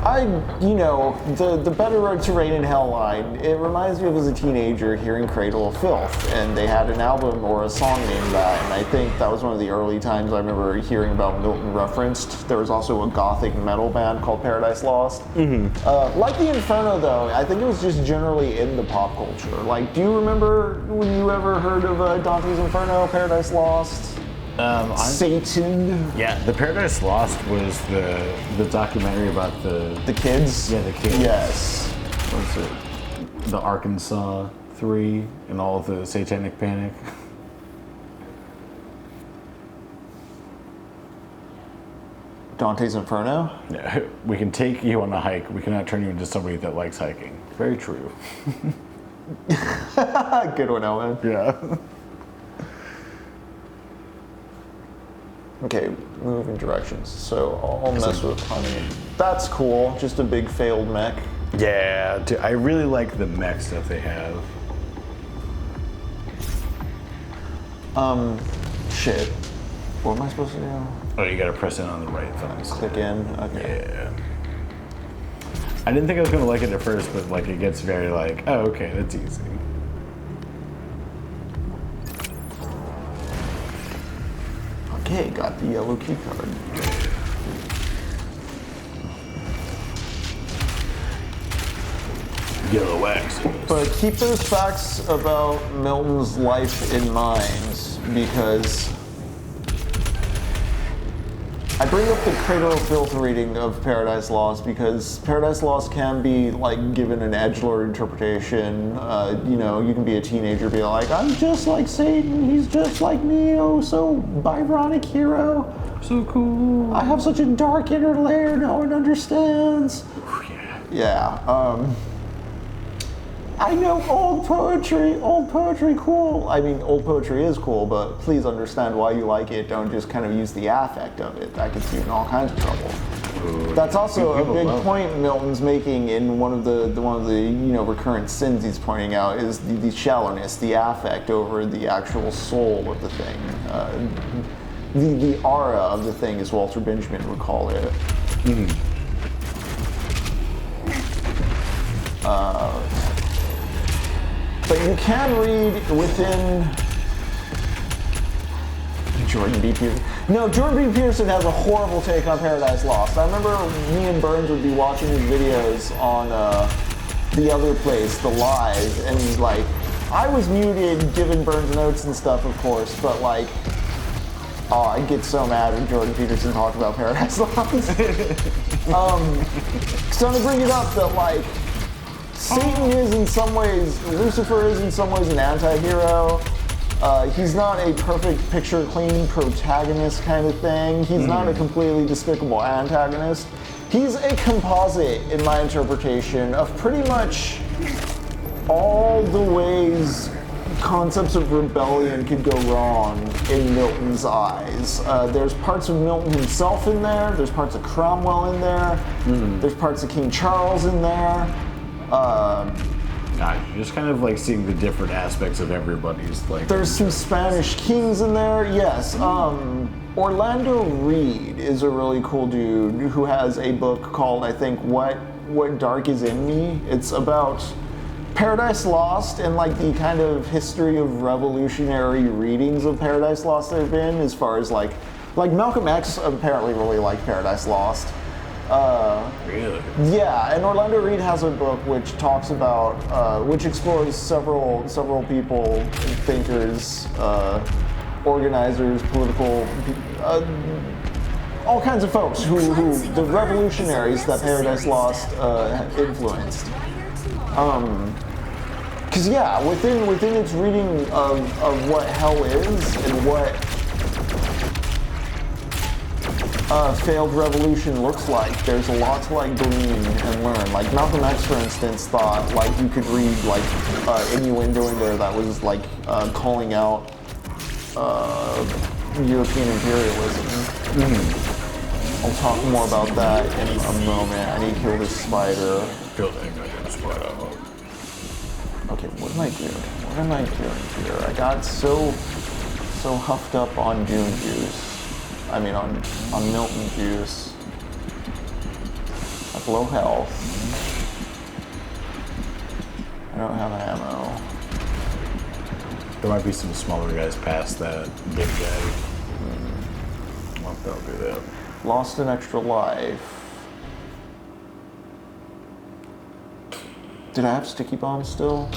the better terrain in hell line, it reminds me of as a teenager hearing Cradle of Filth, and they had an album or a song named that, and I think that was one of the early times I remember hearing about Milton referenced. There was also a gothic metal band called Paradise Lost. Like the Inferno though, I think it was just generally in the pop culture. Like, do you remember when you ever heard of Dante's Inferno, Paradise Lost? Satan. Yeah, the Paradise Lost was the documentary about The kids? Yeah, the kids. Yes. What was it? The Arkansas 3 and all of the satanic panic. Dante's Inferno? Yeah, we can take you on a hike. We cannot turn you into somebody that likes hiking. Very true. Good one, Owen. Yeah. Okay, moving directions. So I'll mess with honey. That's cool. Just a big failed mech. Yeah, dude, I really like the mech stuff they have. Shit. What am I supposed to do? Oh, you gotta press in on the right thumbs. Click in. Okay. Yeah. I didn't think I was gonna like it at first, but like it gets very like, oh, okay, that's easy. Okay, got the yellow key card. Yellow axes. But keep those facts about Milton's life in mind, because I bring up the Cradle of Filth reading of Paradise Lost because Paradise Lost can be like given an edgelord interpretation. You know, you can be a teenager, be like, I'm just like Satan, he's just like me, oh so Byronic hero. So cool. I have such a dark inner layer no one understands. Yeah. I know old poetry cool. I mean, old poetry is cool, but please understand why you like it. Don't just kind of use the affect of it. That gets you in all kinds of trouble. That's also a big point Milton's making in one of the recurrent sins he's pointing out is the shallowness, the affect over the actual soul of the thing. The aura of the thing, as Walter Benjamin would call it. But you can read within Jordan B. Peterson. No, Jordan B. Peterson has a horrible take on Paradise Lost. I remember me and Burns would be watching his videos on The Other Place, The Live, and like, I was muted giving Burns notes and stuff, of course, but like, oh, I get so mad when Jordan Peterson talked about Paradise Lost. So I'm gonna bring it up that like, Satan is in some ways, Lucifer is in some ways an anti-hero. He's not a perfect picture clean protagonist kind of thing. He's not a completely despicable antagonist. He's a composite, in my interpretation, of pretty much all the ways concepts of rebellion could go wrong in Milton's eyes. There's parts of Milton himself in there, there's parts of Cromwell in there, there's parts of King Charles in there. You're just kind of like seeing the different aspects of everybody's like. There's some Spanish kings in there, yes. Orlando Reed is a really cool dude who has a book called, I think, What Dark Is in Me. It's about Paradise Lost and like the kind of history of revolutionary readings of Paradise Lost there have been, as far as like Malcolm X apparently really liked Paradise Lost. Really? Yeah, and Orlando Reed has a book which talks about, which explores several people, thinkers, organizers, political, all kinds of folks who the revolutionaries that Paradise Lost influenced. Because yeah, within its reading of what hell is and what failed revolution looks like, there's a lot to like glean and learn. Like Malcolm X, for instance, thought like you could read like innuendo in there that was like calling out European imperialism. I'll talk more about that in a moment. I need to kill this spider. Kill that goddamn spider. Okay, what am I doing? What am I doing here? I got so huffed up on June juice. I mean, on Milton juice. I have low health. I don't have ammo. There might be some smaller guys past that big guy. Well, don't do that. Lost an extra life. Did I have sticky bombs still?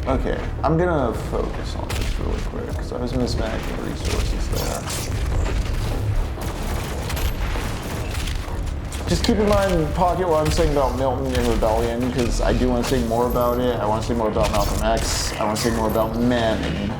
Okay, I'm gonna focus on this really quick because I was mismanaging resources there. Just keep in mind, pocket what I'm saying about Milton and Rebellion, because I do want to say more about it. I want to say more about Malcolm X. I want to say more about men.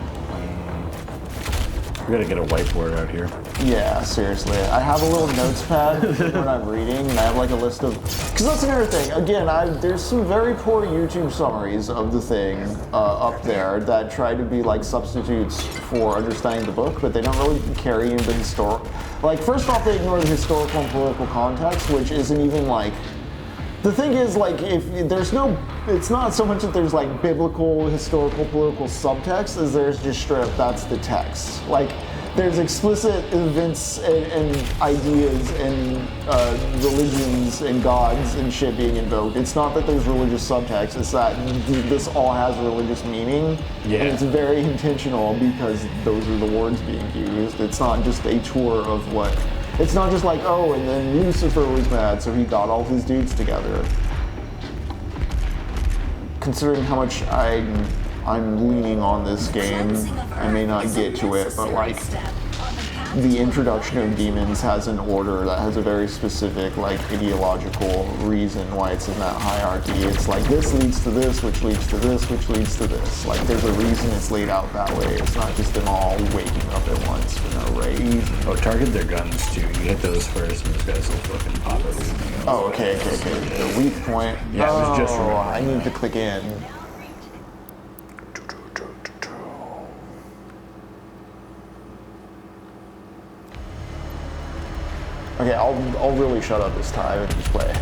We gotta get a whiteboard out here. Yeah, seriously. I have a little notes pad when I'm reading, and I have like a list of... Because that's another thing. Again, there's some very poor YouTube summaries of the thing up there that try to be like substitutes for understanding the book, but they don't really carry into historical... Like, first off, they ignore the historical and political context, which isn't even like... The thing is, like, if there's no... It's not so much that there's like biblical, historical, political subtext as there's just straight up, that's the text. Like, there's explicit events and ideas and religions and gods and shit being invoked. It's not that there's religious subtext, it's that this all has religious meaning. Yeah. And it's very intentional because those are the words being used. It's not just a tour of what... It's not just like, oh, and then Lucifer was mad, so he got all his dudes together. Considering how much I'm leaning on this game, I may not get to it, but like, the introduction of demons has an order that has a very specific, like, ideological reason why it's in that hierarchy. It's like, this leads to this, which leads to this, which leads to this. Like, there's a reason it's laid out that way. It's not just them all waking up at once for no reason. Oh, target their guns too. You hit those first, and those guys will fucking pop everything else. Oh, okay. The weak point. Yeah, it was just Oh, right. I need to click in. Okay, I'll really shut up this time and just play.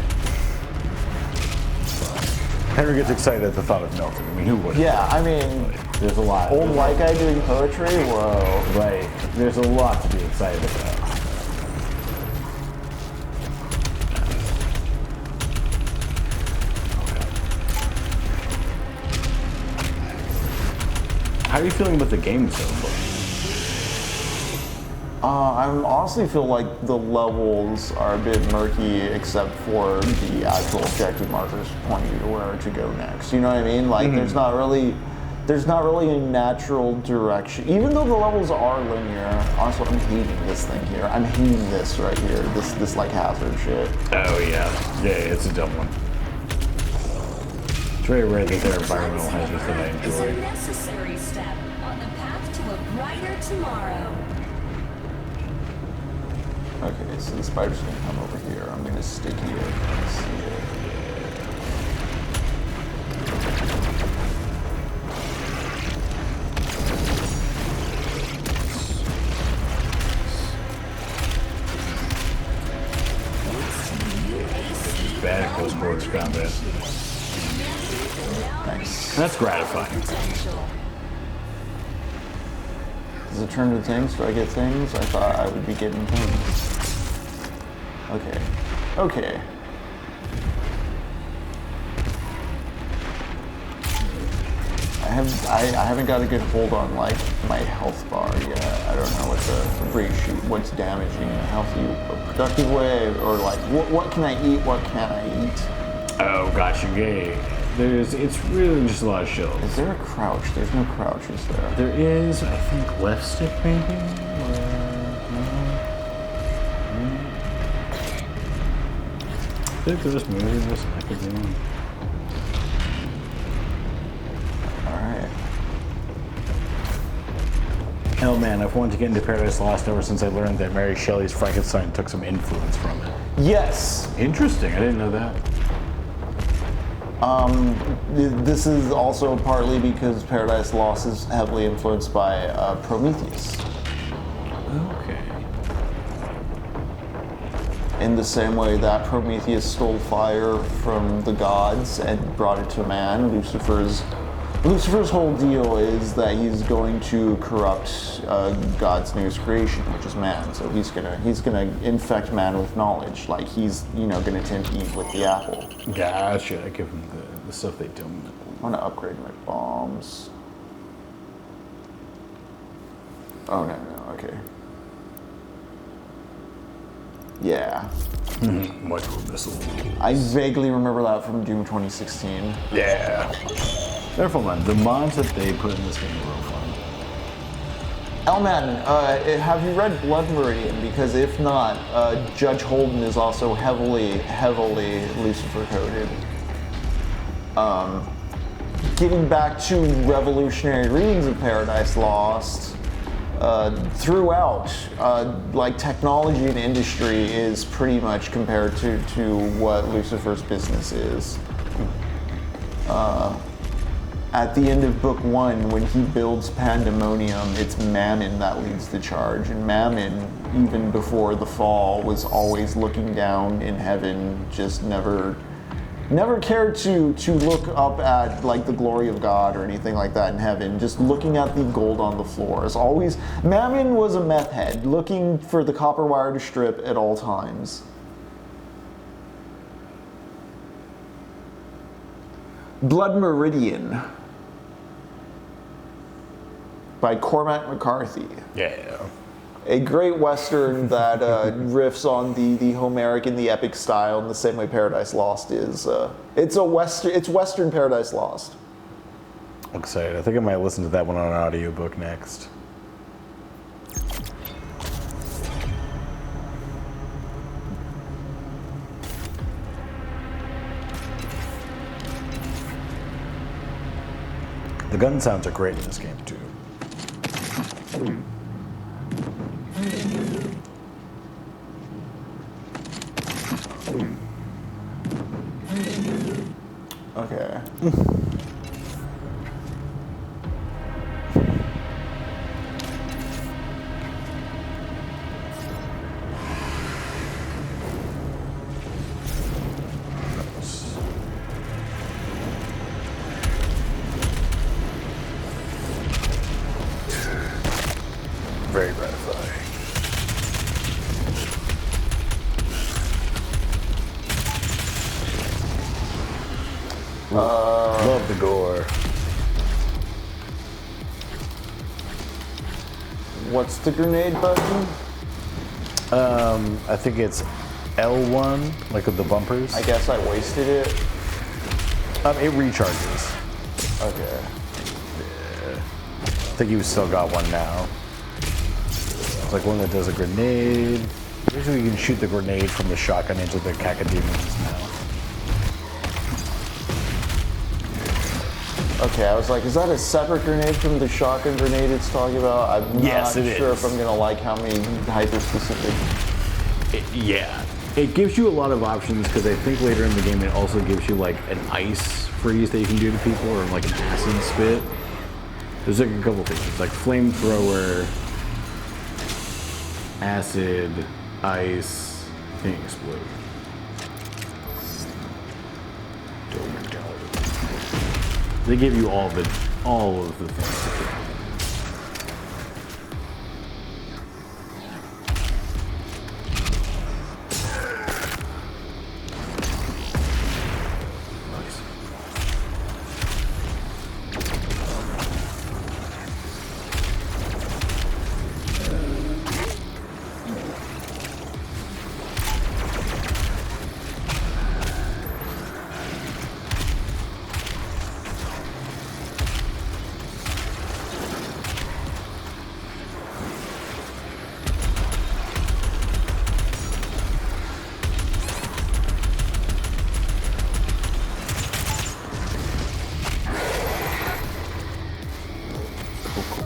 Henry gets excited at the thought of Milton. I mean, who wouldn't? Yeah, I mean, There's a lot. old white guy doing poetry? Whoa. Right. There's a lot to be excited about. How are you feeling about the game so far? I honestly feel like the levels are a bit murky except for the actual objective markers pointing you to where to go next. You know what I mean? Like, there's not really... there's not really a natural direction, even though the levels are linear. Also, I'm hating this thing here. I'm hating this right here. This like hazard shit. Oh yeah, it's a dumb one. It's very rare that there are environmental hazards that I It's a enjoy. necessary step on the path to a brighter tomorrow. Okay, so the spider's gonna come over here. I'm gonna stick here. Let's see it. Bad at close quarters combat. Nice. That's gratifying. Does it turn to things? Do I get things? I thought I would be getting things. Okay. Okay. I haven't got a good hold on like my health bar yet. I don't know what the ratio, what's damaging a healthy, a productive way, or like what can I eat? What can't I eat? Oh, gotcha, gay. It's really just a lot of shells. Is there a crouch? There's no crouch, is there? There is, I think, left stick maybe? I think they're just moving this and I could be on. Alright. Oh man, I've wanted to get into Paradise Lost ever since I learned that Mary Shelley's Frankenstein took some influence from it. Yes! Interesting, I didn't know that. This is also partly because Paradise Lost is heavily influenced by Prometheus. Okay. In the same way that Prometheus stole fire from the gods and brought it to man, Lucifer's whole deal is that he's going to corrupt God's newest creation, which is man. So he's gonna infect man with knowledge, like he's gonna tempt Eve with the apple. Gotcha, I give them the stuff they don't know. I want to upgrade my bombs. Oh no, okay. Yeah. Micro missile. I vaguely remember that from Doom 2016. Yeah. They're fun. The mods that they put in this game are real fun. Elman, have you read Blood Meridian? Because if not, Judge Holden is also heavily Lucifer coded. Getting back to revolutionary readings of Paradise Lost, throughout, like technology and industry is pretty much compared to what Lucifer's business is. At the end of book 1, when he builds Pandemonium, it's Mammon that leads the charge, and Mammon, even before the fall, was always looking down in heaven, just never cared to look up at like the glory of God or anything like that in heaven, just looking at the gold on the floor. As always, Mammon was a meth head, looking for the copper wire to strip at all times. Blood Meridian by Cormac McCarthy. Yeah. A great Western that riffs on the Homeric and the epic style in the same way Paradise Lost is. It's Western Paradise Lost. I'm excited. I think I might listen to that one on an audiobook next. The gun sounds are great in this game too. Okay. Very gratifying. Love the gore. What's the grenade button? I think it's L1, like with the bumpers. I guess I wasted it. It recharges. Okay. Yeah. I think you still got one now. It's like one that does a grenade. Usually you can shoot the grenade from the shotgun into the cacodemons now. Okay, I was like, is that a separate grenade from the shotgun grenade it's talking about? I'm not sure if I'm gonna like how many hyper-specific. Yeah. It gives you a lot of options because I think later in the game it also gives you like an ice freeze that you can do to people or like an acid spit. There's like a couple things. It's like flamethrower, acid, ice, and explode. They give you all of the things to kill.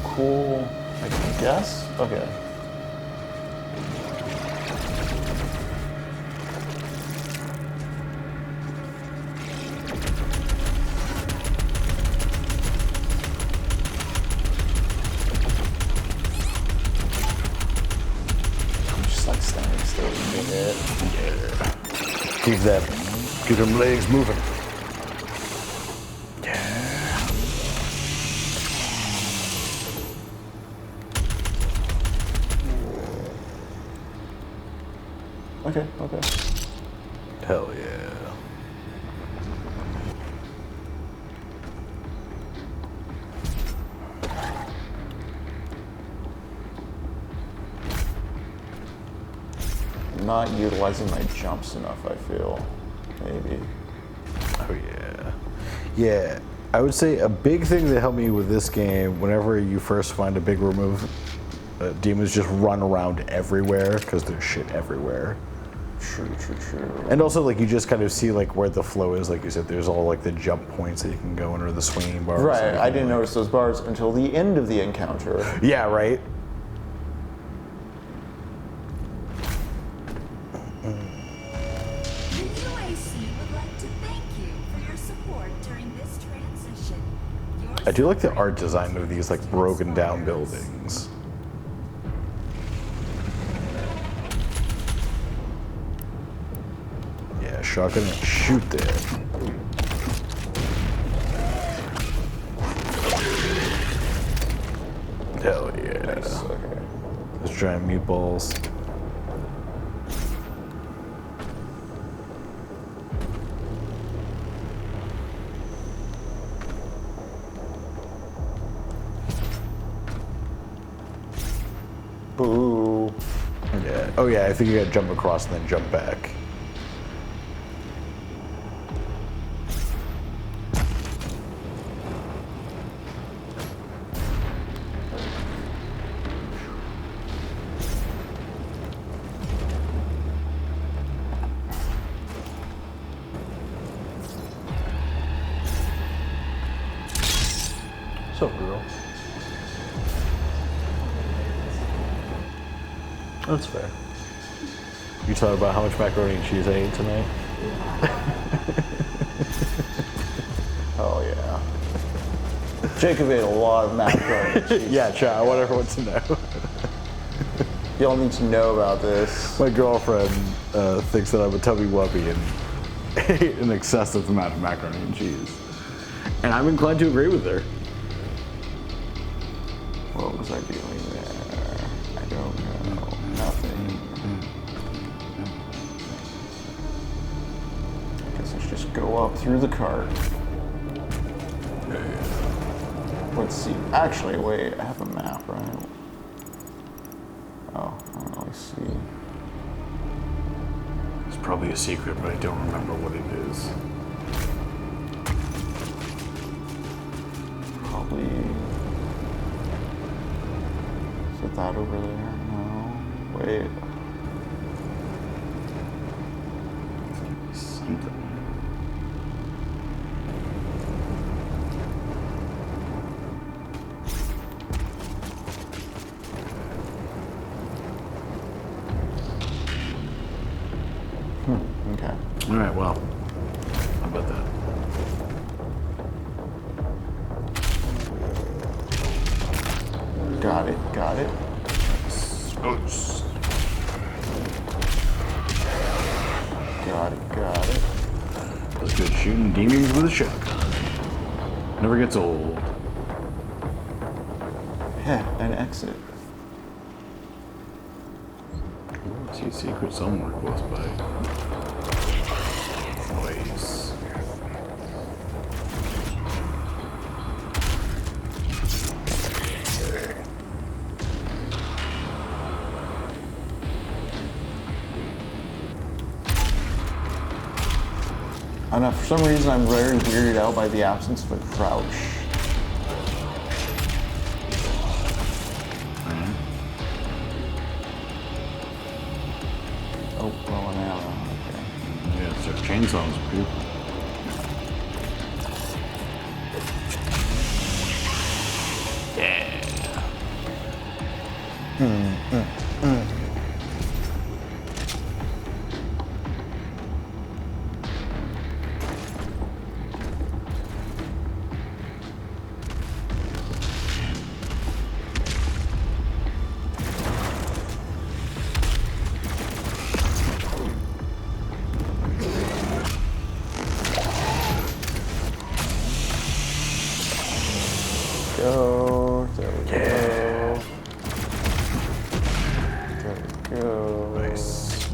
Cool, I guess? Okay. I'm just like standing still doing it. Yeah. Keep them legs moving. Okay, okay. Hell yeah. Not utilizing my jumps enough, I feel. Maybe. Oh yeah. Yeah. I would say a big thing that helped me with this game, whenever you first find a big remove, demons just run around everywhere because there's shit everywhere. True. And also, like, you just kind of see, like, where the flow is. Like you said, there's all, like, the jump points that you can go in or the swinging bars. Right, I didn't notice those bars until the end of the encounter. Yeah, right? The UAC would like to thank you for your support during this transition. I do like the art design of these, like, broken down buildings. Shotgun and shoot there. Hell yeah. Nice. Okay. Those giant meatballs. Boo. Yeah. Oh yeah, I think you gotta jump across and then jump back. What's up, girl? That's fair. You talk about how much macaroni and cheese I ate tonight? Oh yeah. Jacob ate a lot of macaroni and cheese. Yeah, chat, I want everyone to know. Y'all need to know about this. My girlfriend thinks that I'm a tubby wubby and ate an excessive amount of macaroni and cheese. And I'm inclined to agree with her. What was I doing there? I don't know. Nothing. I guess let's just go up through the cart. Let's see. Actually, wait. I have a map, right? Oh, I don't really see. It's probably a secret, but I don't remember what it is. Probably put that over there. No. Wait. Something. Okay. All right. Well, how about that? Got it. Got it. Oops. Got it. Got it. That's good shooting demons with a shotgun. Never gets old. Heh, an exit. I see a secret somewhere close by. Nice. I don't know, for some reason I'm very weirded out by the absence of a crouch. Oh, well, an arrow, okay. Yeah, it's their chainsaws, people. Go, there we go. There we go. Nice.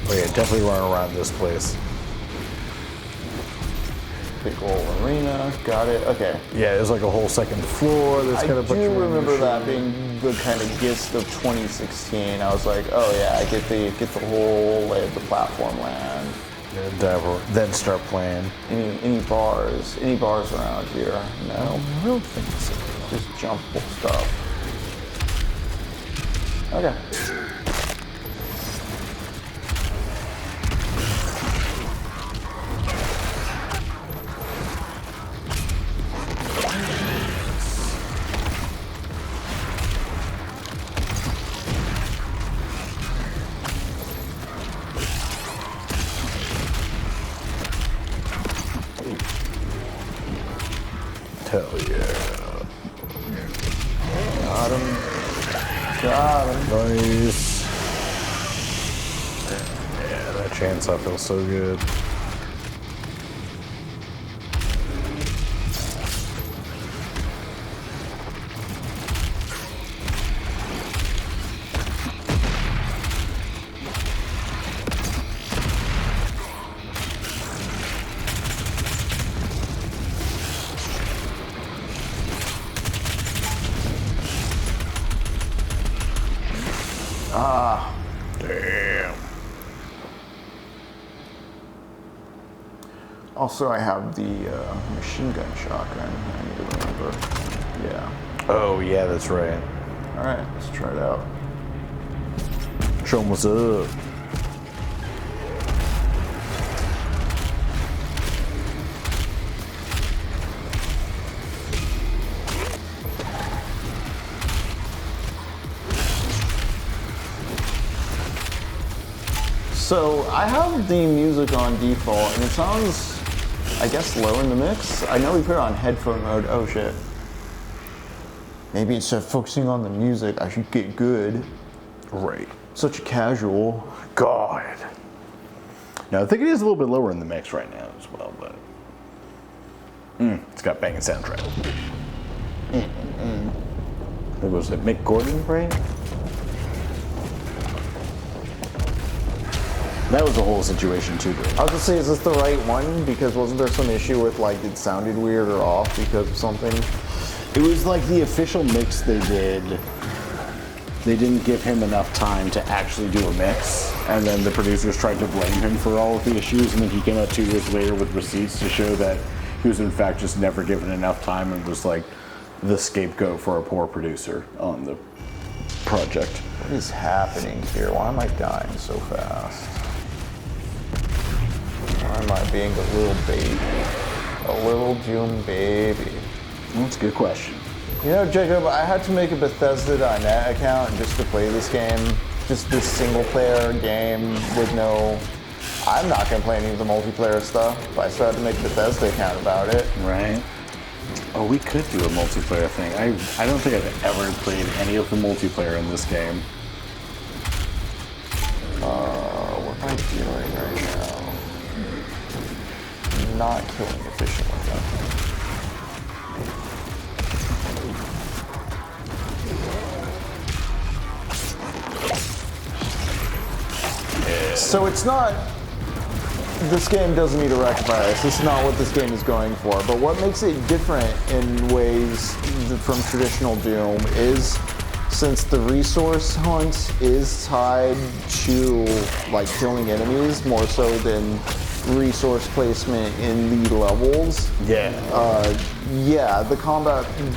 Oh yeah, definitely run around this place. Big old arena, got it, okay. Yeah, there's like a whole second floor that's I got a bunch do of remember machines. that being the kind of gist of 2016. I was like, oh yeah, I get the whole lay of the platform land. Yeah, then start playing. Any bars around here? No, I don't think so. just jumpable stuff. Okay. Hell yeah. Got him. Got him. Nice. Yeah, that chainsaw feels so good. Ah, Damn. also I have the machine gun shotgun. I need to remember. Yeah. Oh yeah, that's right. All right, let's try it out. Show 'em what's up. So I have the music on default, and it sounds, I guess, low in the mix. I know we put it on headphone mode. Oh shit. Maybe instead of focusing on the music, I should get good. Right. Such a casual. God. Now I think it is a little bit lower in the mix right now as well, but it's got banging soundtrack. It was it Mick Gordon, right? That was the whole situation too, I was gonna say, is this the right one? Because wasn't there some issue with like it sounded weird or off because of something? It was like the official mix they did they didn't give him enough time to actually do a mix, and then the producers tried to blame him for all of the issues, and then he came out 2 years later with receipts to show that he was in fact just never given enough time and was like the scapegoat for a poor producer on the project. What is happening here? Why am I dying so fast? Why am I being a little baby? A little Doom baby. That's a good question. You know, Jacob, I had to make a Bethesda.net account just to play this game. Just this single player game with no... I'm not going to play any of the multiplayer stuff, but I still had to make a Bethesda account about it. Right. Oh, we could do a multiplayer thing. I don't think I've ever played any of the multiplayer in this game. What am I doing right now? I'm not killing efficiently. So it's not, this game doesn't need a rectifier. This is not what this game is going for. But what makes it different in ways from traditional Doom is since the resource hunt is tied to like killing enemies more so than resource placement in the levels. Yeah. Yeah, the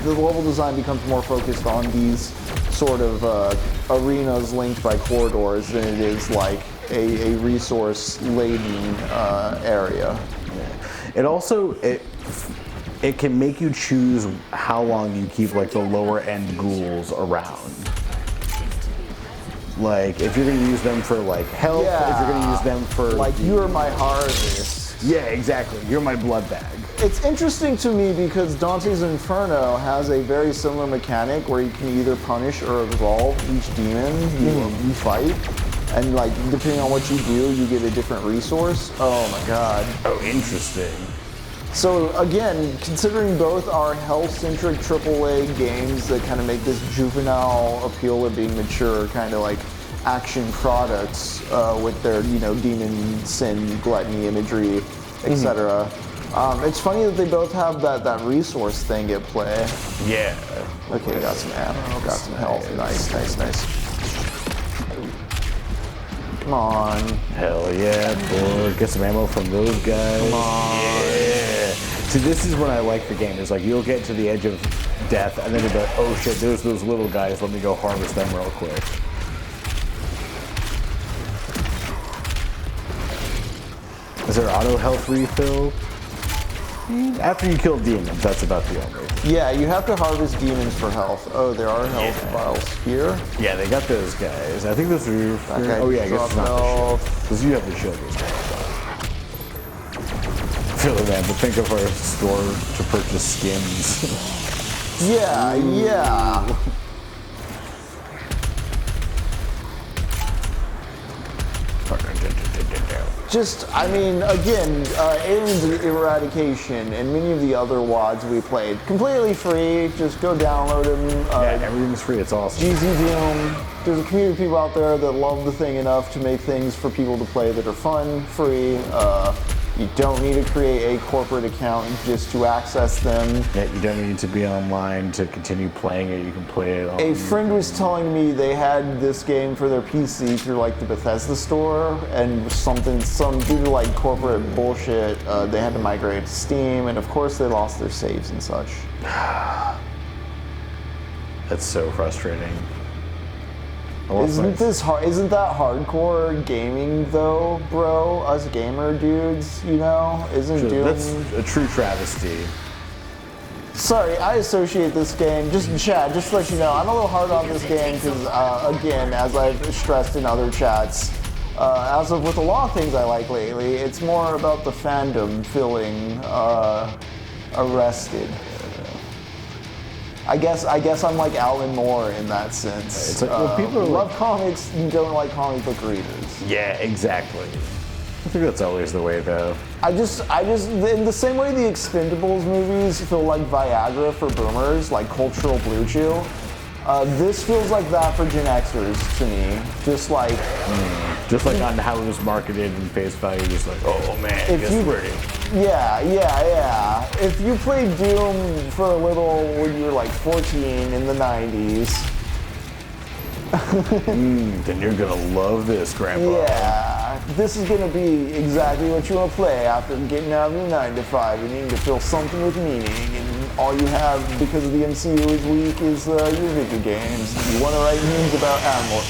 level design becomes more focused on these sort of arenas linked by corridors than it is like a resource-laden area. It also, it can make you choose how long you keep like the lower end ghouls around. Like, if you're gonna use them for like health, if you're gonna use them for... Like, you're my harvest. Yeah, exactly. You're my blood bag. It's interesting to me because Dante's Inferno has a very similar mechanic where you can either punish or absolve each demon you fight. And like, depending on what you do, you get a different resource. Oh my god. Oh, interesting. So again, considering both are health-centric AAA games that kind of make this juvenile appeal of being mature, kind of like action products with their, you know, demon, sin, gluttony imagery, etc. It's funny that they both have that resource thing at play. Yeah. Okay, got some ammo, got some health. Nice, nice, nice. Come on. Hell yeah, boy. Get some ammo from those guys. Come on. Yeah. See, this is when I like the game. It's like you'll get to the edge of death and then you'll be like, oh shit, there's those little guys. Let me go harvest them real quick. Is there auto health refill? After you kill demons, that's about the only thing. Yeah, you have to harvest demons for health. Oh, there are health vials here. Yeah, they got those guys. I think those are... Okay, oh yeah, I guess it's not the shield. health. Because you have the shield as well. Feel it, man, but think of our store to purchase skins. Yeah, yeah. Just, I mean, again, Aliens Eradication and many of the other WADs we played, completely free, just go download them. Yeah, everything's free, it's awesome. GZ Doom, there's a community of people out there that love the thing enough to make things for people to play that are fun, free. You don't need to create a corporate account just to access them. Yeah, you don't need to be online to continue playing it. You can play it on... A friend was telling me they had this game for their PC through like the Bethesda store, and due to like corporate bullshit, they had to migrate to Steam, and of course they lost their saves and such. That's so frustrating. Isn't that hardcore gaming though, bro? Us gamer dudes, you know? Isn't Doom... That's a true travesty. Sorry, I associate this game, just Chad, just to let you know, I'm a little hard on this game because, again, as I've stressed in other chats, as of with a lot of things I like lately, it's more about the fandom feeling arrested. I guess I'm like Alan Moore in that sense. It's like, well, people love comics and don't like comic book readers. Yeah, exactly. I think that's always the way, though. I just, in the same way the Expendables movies feel like Viagra for boomers, like cultural blue chew, this feels like that for Gen Xers to me. Just like on how it was marketed and face value, just like, oh man, it's pretty. Yeah. If you played Doom for a little when you were like 14 in the 90s, Then you're gonna love this, Grandpa. Yeah, this is gonna be exactly what you want to play after getting out of your 9 to 5 and needing to fill something with meaning, and all you have because of the MCU is weak is your video games. You want to write memes about animals,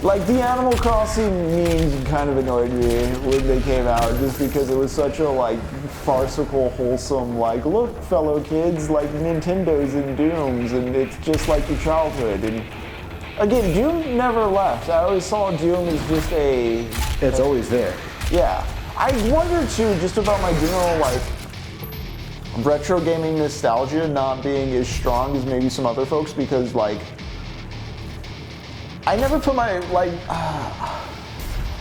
like the Animal Crossing memes kind of annoyed me when they came out, just because it was such a like farcical, wholesome, like, look fellow kids, like Nintendos and Dooms, and it's just like your childhood. And again, Doom never left. I always saw Doom as just It's always there. yeah. I wonder too, just about my general like retro gaming nostalgia not being as strong as maybe some other folks, because like I never put my like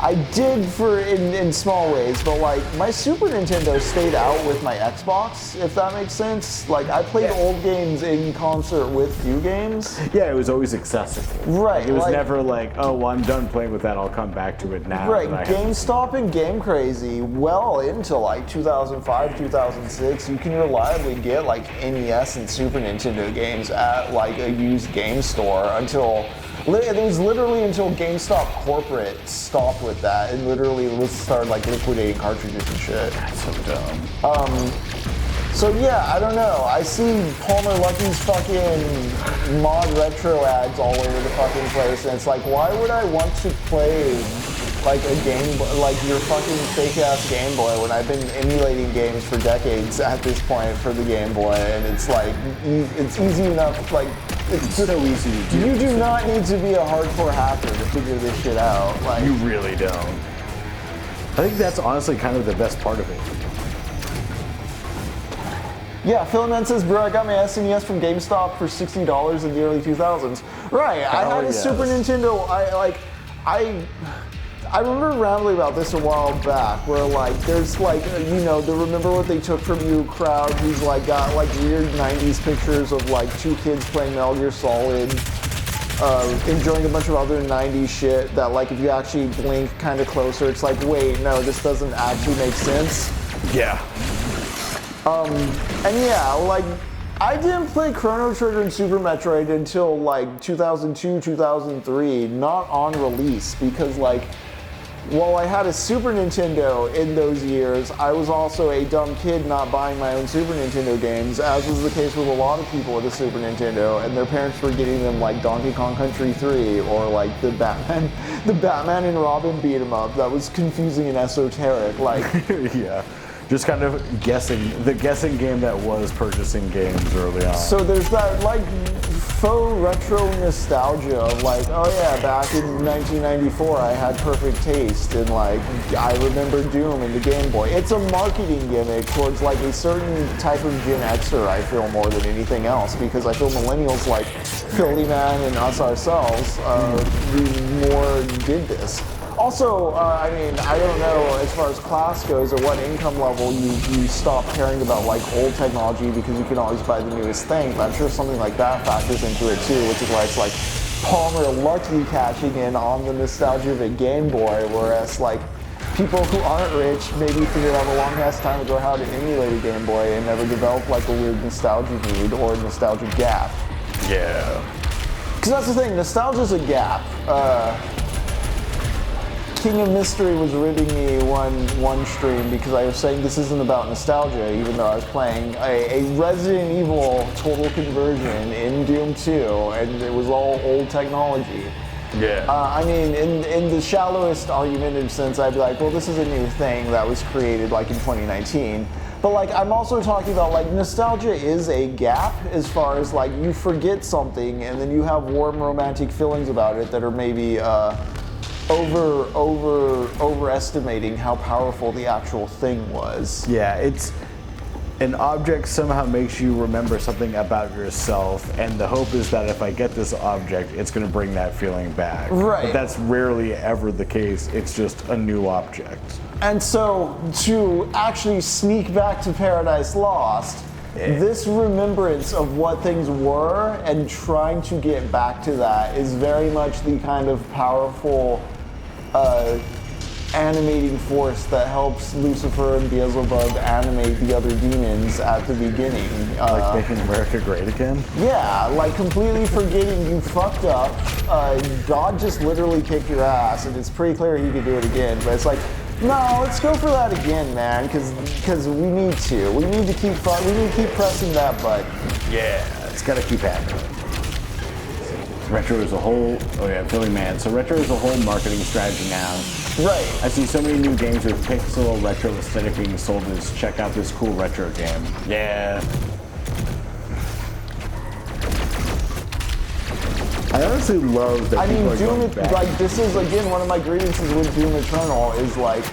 I did in small ways, but like my Super Nintendo stayed out with my Xbox, if that makes sense. Like I played old games in concert with new games. Yeah, it was always accessible. Right. It was never like, oh, well, I'm done playing with that, I'll come back to it now. Right, GameStop and Game Crazy, well into like 2005, 2006, you can reliably get like NES and Super Nintendo games at like a used game store until it was literally until GameStop corporate stopped with that and literally started like liquidating cartridges and shit. That's so dumb. So yeah, I don't know. I see Palmer Lucky's fucking mod retro ads all over the fucking place, and it's like, why would I want to play like a game, like your fucking fake ass Game Boy when I've been emulating games for decades at this point for the Game Boy, and it's like, it's easy enough, like, it's so easy to do. You do not need to be a hardcore hacker to figure this shit out. Like, You really don't. I think that's honestly kind of the best part of it. yeah, Philomen says, bro, I got my SNES from GameStop for $60 in the early 2000s. Right, I had a Super Nintendo, I remember rambling about this a while back, where like there's like, you know, the remember what they took from you crowd who's like got like weird 90s pictures of like two kids playing Metal Gear Solid, enjoying a bunch of other 90s shit that like if you actually blink kind of closer, it's like, wait, no, this doesn't actually make sense. Yeah. And yeah, like I didn't play Chrono Trigger and Super Metroid until like 2002, 2003, not on release, because like, while I had a Super Nintendo in those years, I was also a dumb kid not buying my own Super Nintendo games, as was the case with a lot of people with a Super Nintendo, and their parents were getting them like Donkey Kong Country 3 or like the Batman and Robin beat 'em up that was confusing and esoteric, like Yeah. Just kind of the guessing game that was purchasing games early on. So there's that like faux retro nostalgia of like, oh yeah, back in 1994 I had perfect taste, and like I remember Doom and the Game Boy. It's a marketing gimmick towards like a certain type of Gen Xer, I feel, more than anything else, because I feel millennials like Philly Man and us ourselves more did this. Also, I mean, I don't know as far as class goes, at what income level you stop caring about like old technology because you can always buy the newest thing. But I'm sure something like that factors into it too, which is why it's like Palmer Lucky catching in on the nostalgia of a Game Boy, whereas like people who aren't rich maybe figured out a long ass time ago how to emulate a Game Boy and never developed like a weird nostalgia need or nostalgia gap. Yeah. Because that's the thing, nostalgia's a gap. King of Mystery was ribbing me one stream because I was saying this isn't about nostalgia, even though I was playing a Resident Evil total conversion in Doom 2, and it was all old technology. Yeah. I mean, in the shallowest argumentative sense, I'd be like, well, this is a new thing that was created like in 2019. But like, I'm also talking about like nostalgia is a gap as far as like you forget something and then you have warm romantic feelings about it that are maybe overestimating how powerful the actual thing was. Yeah, it's an object somehow makes you remember something about yourself, and the hope is that if I get this object, it's going to bring that feeling back. Right. But that's rarely ever the case. It's just a new object. And so, to actually sneak back to Paradise Lost, this remembrance of what things were and trying to get back to that is very much the kind of powerful animating force that helps Lucifer and Beelzebub animate the other demons at the beginning. Like making America great again? Yeah, like completely forgetting you fucked up. God just literally kicked your ass, and it's pretty clear he could do it again. But it's like, no, let's go for that again, man, because we need to. We need to keep pressing that button. Yeah, it's gotta keep happening. Retro is a whole, oh yeah, I'm feeling mad. So retro is a whole marketing strategy now. Right. I see so many new games with pixel retro aesthetic being sold as check out this cool retro game. Yeah. I honestly love that people are going back. Like, this is, again, one of my grievances with Doom Eternal is, like,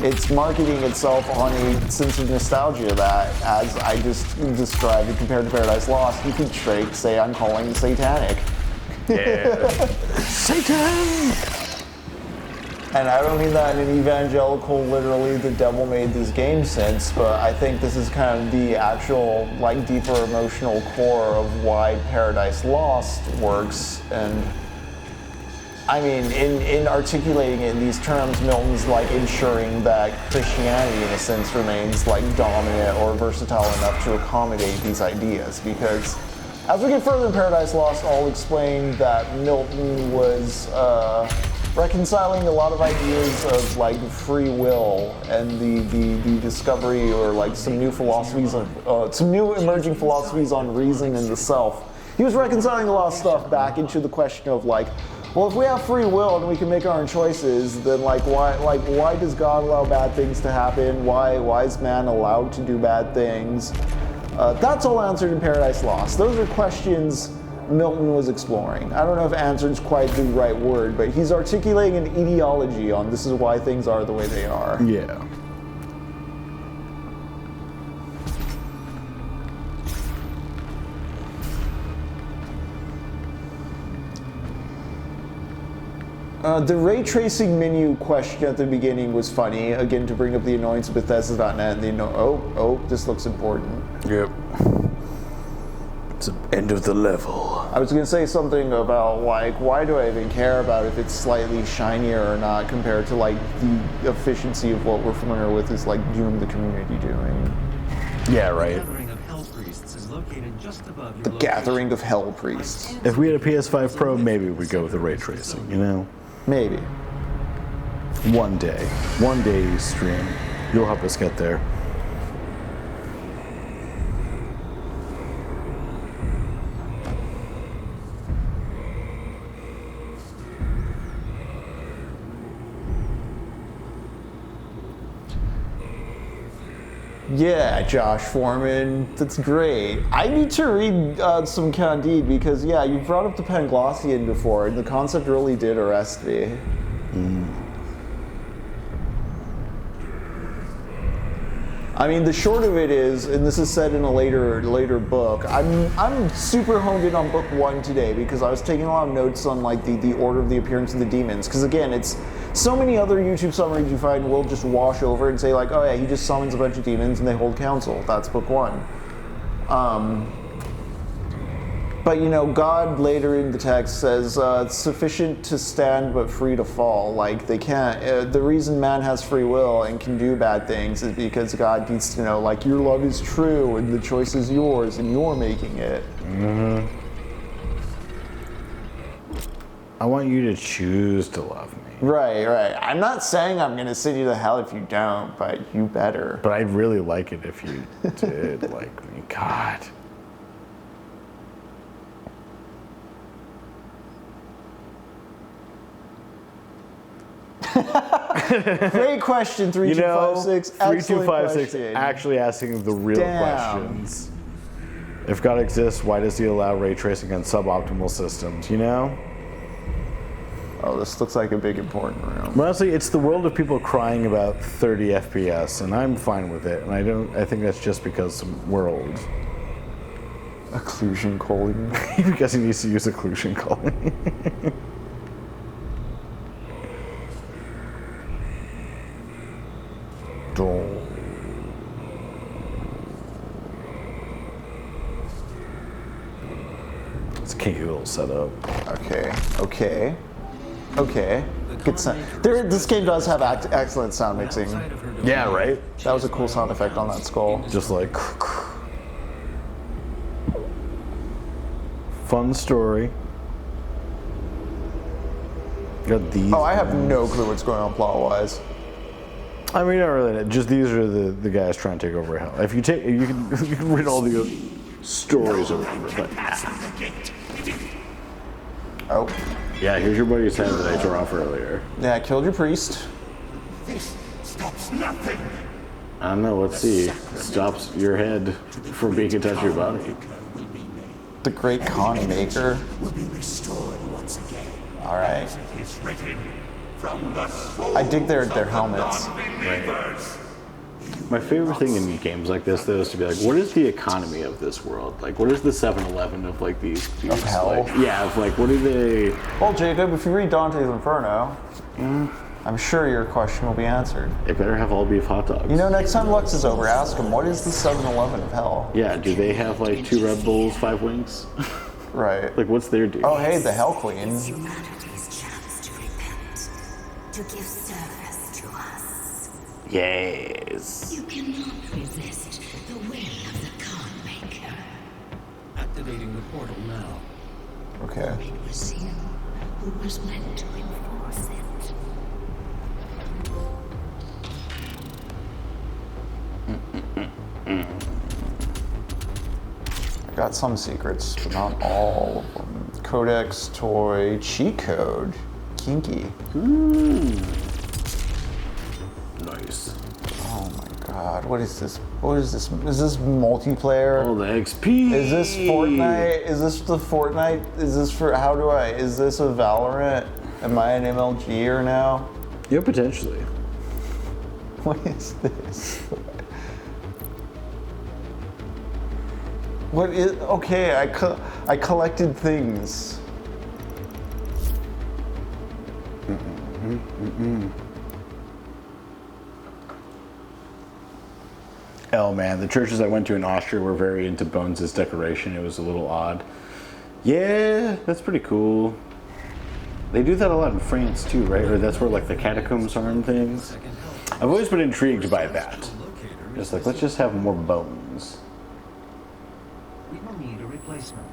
it's marketing itself on a sense of nostalgia that, as I just described it compared to Paradise Lost, you could straight say I'm calling satanic. Yeah. Satan! And I don't mean that in an evangelical, literally the devil made this game sense, but I think this is kind of the actual, like, deeper emotional core of why Paradise Lost works. And I mean, in articulating it in these terms, Milton's like ensuring that Christianity, in a sense, remains like dominant or versatile enough to accommodate these ideas. Because as we get further in Paradise Lost, I'll explain that Milton was reconciling a lot of ideas of like free will and the discovery or like some new philosophies on some new emerging philosophies on reason and the self. He was reconciling a lot of stuff back into the question of like, well, if we have free will and we can make our own choices, then why does God allow bad things to happen? Why is man allowed to do bad things? That's all answered in Paradise Lost. Those are questions Milton was exploring. I don't know if answered is quite the right word, but he's articulating an ideology on this is why things are the way they are. Yeah. The ray tracing menu question at the beginning was funny. Again, to bring up the annoyance of Bethesda.net. This looks important. Yep. It's the end of the level. I was going to say something about, like, why do I even care about if it's slightly shinier or not compared to, like, the efficiency of what we're familiar with is, like, Doom the community doing. Yeah, right. The Gathering of Hell Priests. If we had a PS5 Pro, maybe we'd go with the ray tracing, you know? Maybe. One day stream. You'll help us get there. Yeah, Josh Foreman, that's great. I need to read some Candide because, yeah, you brought up the Panglossian before, and the concept really did arrest me. I mean, the short of it is, and this is said in a later book, I'm super honed in on book 1 today because I was taking a lot of notes on like the order of the appearance of the demons. Because again, it's so many other YouTube summaries you find will just wash over and say like, oh yeah, he just summons a bunch of demons and they hold council. That's book 1. But you know, God later in the text says it's sufficient to stand but free to fall. Like they can't. The reason man has free will and can do bad things is because God needs to know, like, your love is true and the choice is yours and you're making it. Mm-hmm. I want you to choose to love me. Right. I'm not saying I'm gonna send you to hell if you don't, but you better. But I'd really like it if you did like me. God. Great question, 3256. 3256 actually asking the real questions. If God exists, why does he allow ray tracing on suboptimal systems, you know? Oh, this looks like a big important room. Honestly, it's the world of people crying about 30 FPS, and I'm fine with it. And I think that's just because we're old. Occlusion culling. Because he needs to use occlusion culling. It's a kinky little setup. Okay. The Good sound. This game does have excellent sound mixing. Yeah, right? That was a cool sound effect on that skull. Just like... Fun story. Got these. Oh, I have no clue what's going on plot-wise. I mean, not really. Just these are the guys trying to take over hell. If you take, you can read all the stories or whatever. But oh, yeah, here's your buddy's head that I tore off earlier. yeah, I killed your priest. This stops nothing. I don't know. Let's see. Stops your head from being in touch with your body. The great con maker. Will be restored once again. All right. It's written from the soul I dig their helmets. non-believers. My favorite thing in games like this, though, is to be like, what is the economy of this world? Like, what is the 7-Eleven of like these? Of hell? Like, yeah, of like, what do they? Well, Jacob, if you read Dante's Inferno, I'm sure your question will be answered. They better have all beef hot dogs. You know, next time Lux is over, ask him, what is the 7-Eleven of hell? Yeah, do they have like 2 Red Bulls, 5 wings? Right. Like, what's their deal? Oh, hey, the Hell Queen. Humanity's chance to repent, to give service to us. Yes. You cannot resist the will of the con maker. Activating the portal now. Okay. It was you who was meant to enforce it. I got some secrets, but not all of them. Codex, toy, cheat code. Kinky. Nice. Oh my god, what is this? What is this? Is this multiplayer? All the XP. Is this Fortnite? Is this the Fortnite? Is this for, is this a Valorant? Am I an MLGer now? Yeah, potentially. What is this? What is, okay, I collected things. Oh man, the churches I went to in Austria were very into Bones' decoration. It was a little odd. Yeah, that's pretty cool. They do that a lot in France too, right? Or that's where like the catacombs are and things. I've always been intrigued by that. Just like, let's just have more bones. We will need a replacement.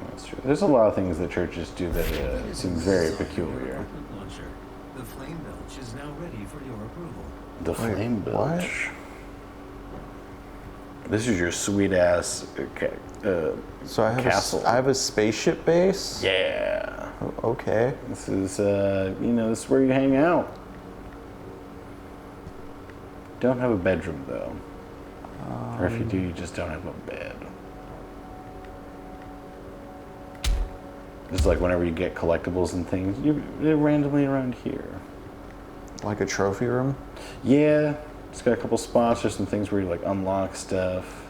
That's true. There's a lot of things that churches do that seem very peculiar. Launcher. The flame belch is now ready for your approval. The flame what? bilge. This is your sweet ass So I have castle. I have a spaceship base? Yeah. Oh, okay. This is, this is where you hang out. Don't have a bedroom though. Or if you do, you just don't have a bed. It's like whenever you get collectibles and things, they're randomly around here. Like a trophy room? Yeah, it's got a couple spots or some things where you like unlock stuff.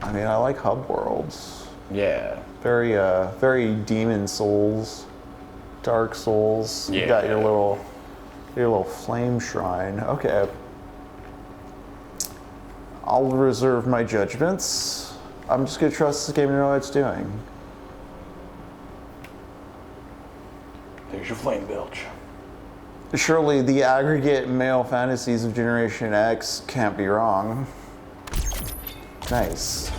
I mean, I like hub worlds. Yeah. Very Demon Souls, Dark Souls. You Yeah. got your little flame shrine. Okay. I'll reserve my judgments. I'm just gonna trust this game to know what it's doing. There's your flame bilge. Surely the aggregate male fantasies of Generation X can't be wrong. Nice.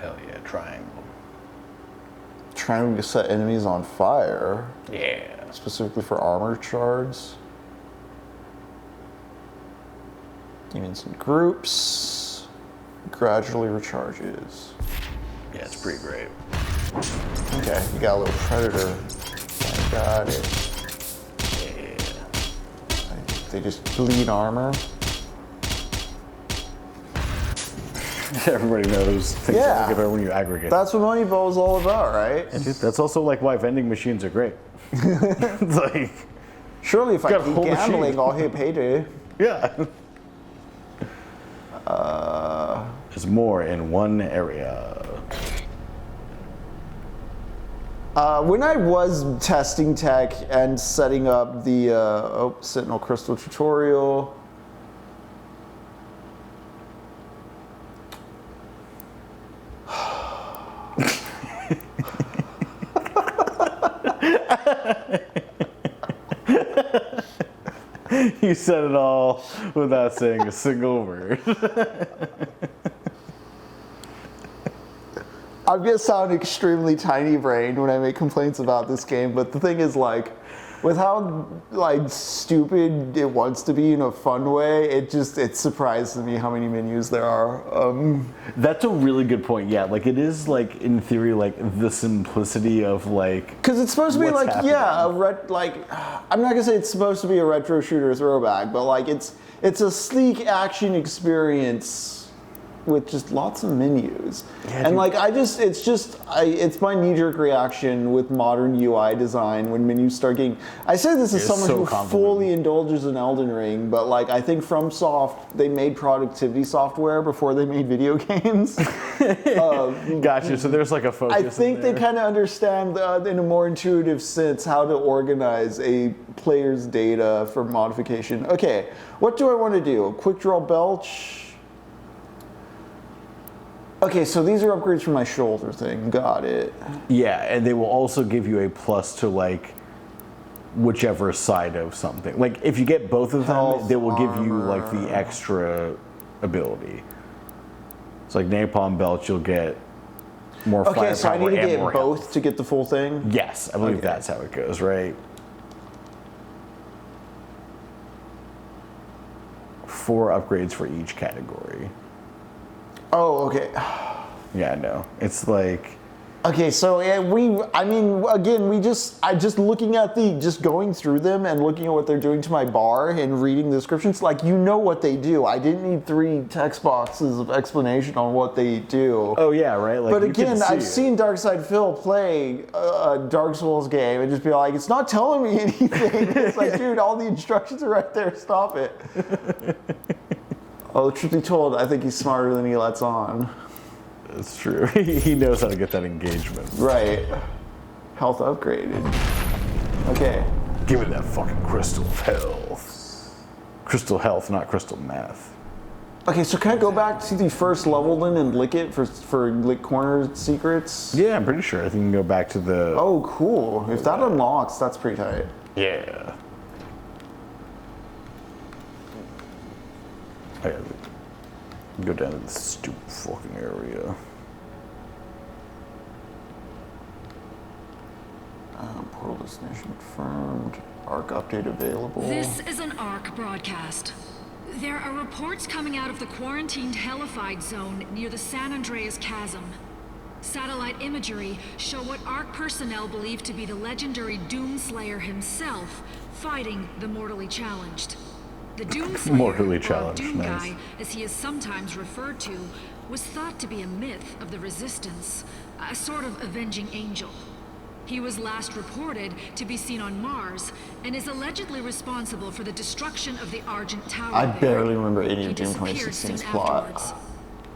Hell yeah, triangle. Trying to set enemies on fire, Yeah. specifically for armor shards. Demons in groups. Gradually recharges. Yeah, it's pretty great. Okay, you got a little predator. I got it. Yeah. They just bleed armor. Everybody knows things Yeah. get better when you aggregate. That's what Moneyball is all about, right? Dude, that's also like why vending machines are great. It's like, Surely if I Got a keep whole machine. gambling, I'll hit payday. yeah. There's more in one area. When I was testing tech and setting up the Sentinel Crystal tutorial, You said it all without saying a single word. I'm gonna sound extremely tiny-brained when I make complaints about this game, but the thing is, like, with how like stupid it wants to be in a fun way, it surprises me how many menus there are. That's a really good point. Yeah, like it is like in theory like the simplicity of like. Because it's supposed to be like happening. I'm not gonna say it's supposed to be a retro shooter throwback, but like it's a sleek action experience with just lots of menus. Yeah, and like it's my knee-jerk reaction with modern UI design when menus start getting. I say this as someone who fully indulges in Elden Ring, but like I think FromSoft, they made productivity software before they made video games. Gotcha. So there's like a focus. I think they kind of understand in a more intuitive sense how to organize a player's data for modification. Okay, what do I want to do? Quick draw belch. Okay, so these are upgrades for my shoulder thing. Got it. Yeah, and they will also give you a plus to like whichever side of something. Like if you get both of them, Health, they will give you armor. like the extra ability. It's like Napalm Belch, you'll get more firepower. Okay, so I need to and get more both health. to get the full thing? Yes, I believe Okay. that's how it goes, right? 4 upgrades for each category. Oh, okay. Yeah, I know. It's like Okay, so yeah, just looking at just going through them and looking at what they're doing to my bar and reading the descriptions, like, you know what they do. I didn't need 3 text boxes of explanation on what they do. oh yeah, right? Like, But you can again, see I've it. seen Darkside Phil play a Dark Souls game and just be like, it's not telling me anything. It's like, dude, all the instructions are right there. Stop it. Oh, truth be told, I think he's smarter than he lets on. It's true. He knows how to get that engagement. Right. Health upgraded. Okay. Give me that fucking crystal of health. Crystal health, not crystal meth. Okay, so can I go back to the first level then and lick it for lick corner secrets? Yeah, I'm pretty sure. I think you can go back to the... Oh, cool. If that unlocks, that's pretty tight. Yeah. I gotta go down to this stupid fucking area. Portal destination confirmed. Arc update available. This is an ARC broadcast. There are reports coming out of the quarantined hellified zone near the San Andreas Chasm. Satellite imagery show what ARC personnel believe to be the legendary Doomslayer himself fighting the mortally challenged. The Doomslayer, Mortally or challenged, Doom nice. Guy, as he is sometimes referred to, was thought to be a myth of the Resistance, a sort of avenging angel. He was last reported to be seen on Mars and is allegedly responsible for the destruction of the Argent Tower. I there. barely remember any He of Doom disappeared 2016's soon plot. afterwards.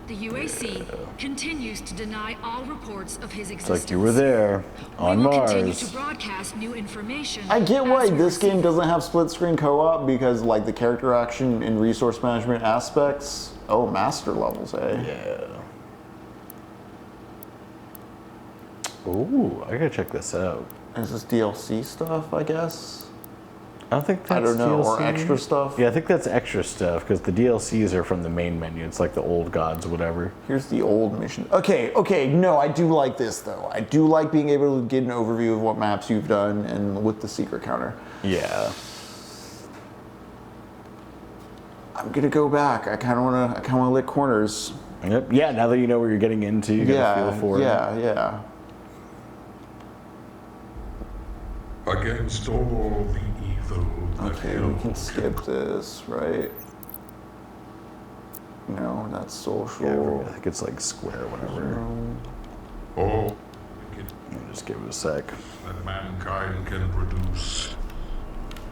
The UAC continues to deny all reports of his It's existence. like you were there on We will continue Mars. to broadcast new information. I get why as we this game receive it. doesn't have split screen co-op because like the character action and resource management aspects. Oh, master levels, eh? Yeah. Ooh, I gotta check this out. Is this DLC stuff, I guess? I don't think that's I don't know, or DLC. extra stuff? Yeah, I think that's extra stuff because the DLCs are from the main menu. It's like the old gods, whatever. Here's the old mission. Okay, no, I do like this though. I do like being able to get an overview of what maps you've done and with the secret counter. Yeah. I'm gonna go back. I kinda wanna lick corners. Yep. Yeah, now that you know what you're getting into, you got a feel for it. Yeah. Against all the evil that Okay, we can skip this, right? No, that's social. I think it's like square, whatever. all wicked Let me just give it a sec. that mankind can produce,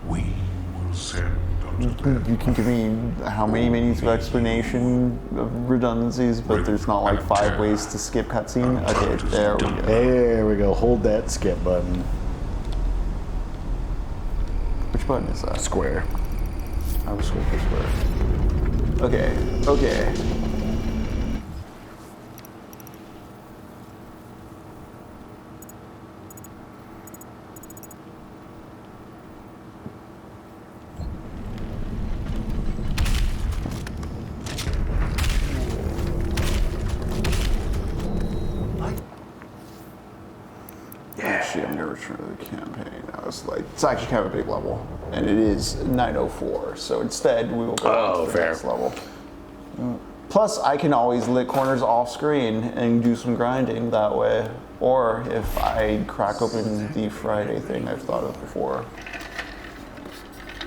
we will send unto them. You can give me how many minutes of explanation of redundancies, but there's not like 5 ways to skip cutscene. Okay, there we go. There we go. Hold that skip button. Which button is that? Square. I was holding square. Okay. return to the campaign. I was like, it's actually kind of a big level, and it is 904. So instead, we will go on to the next level. Plus, I can always lit corners off screen and do some grinding that way. Or if I crack open the Friday thing I've thought of before.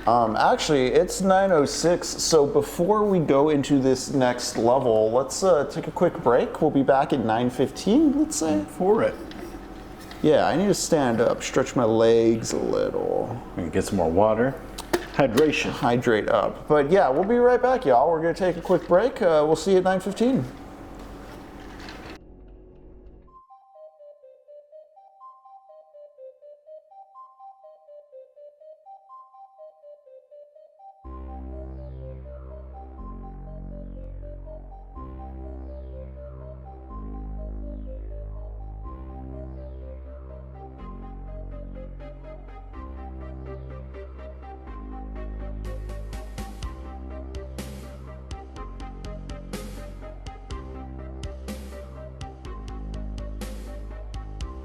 Actually, it's 9:06, so before we go into this next level, let's take a quick break. We'll be back at 9:15, let's say. For it. Yeah, I need to stand up, stretch my legs a little. And get some more water. Hydration. Hydrate up. But yeah, we'll be right back, y'all. We're going to take a quick break. We'll see you at 9:15.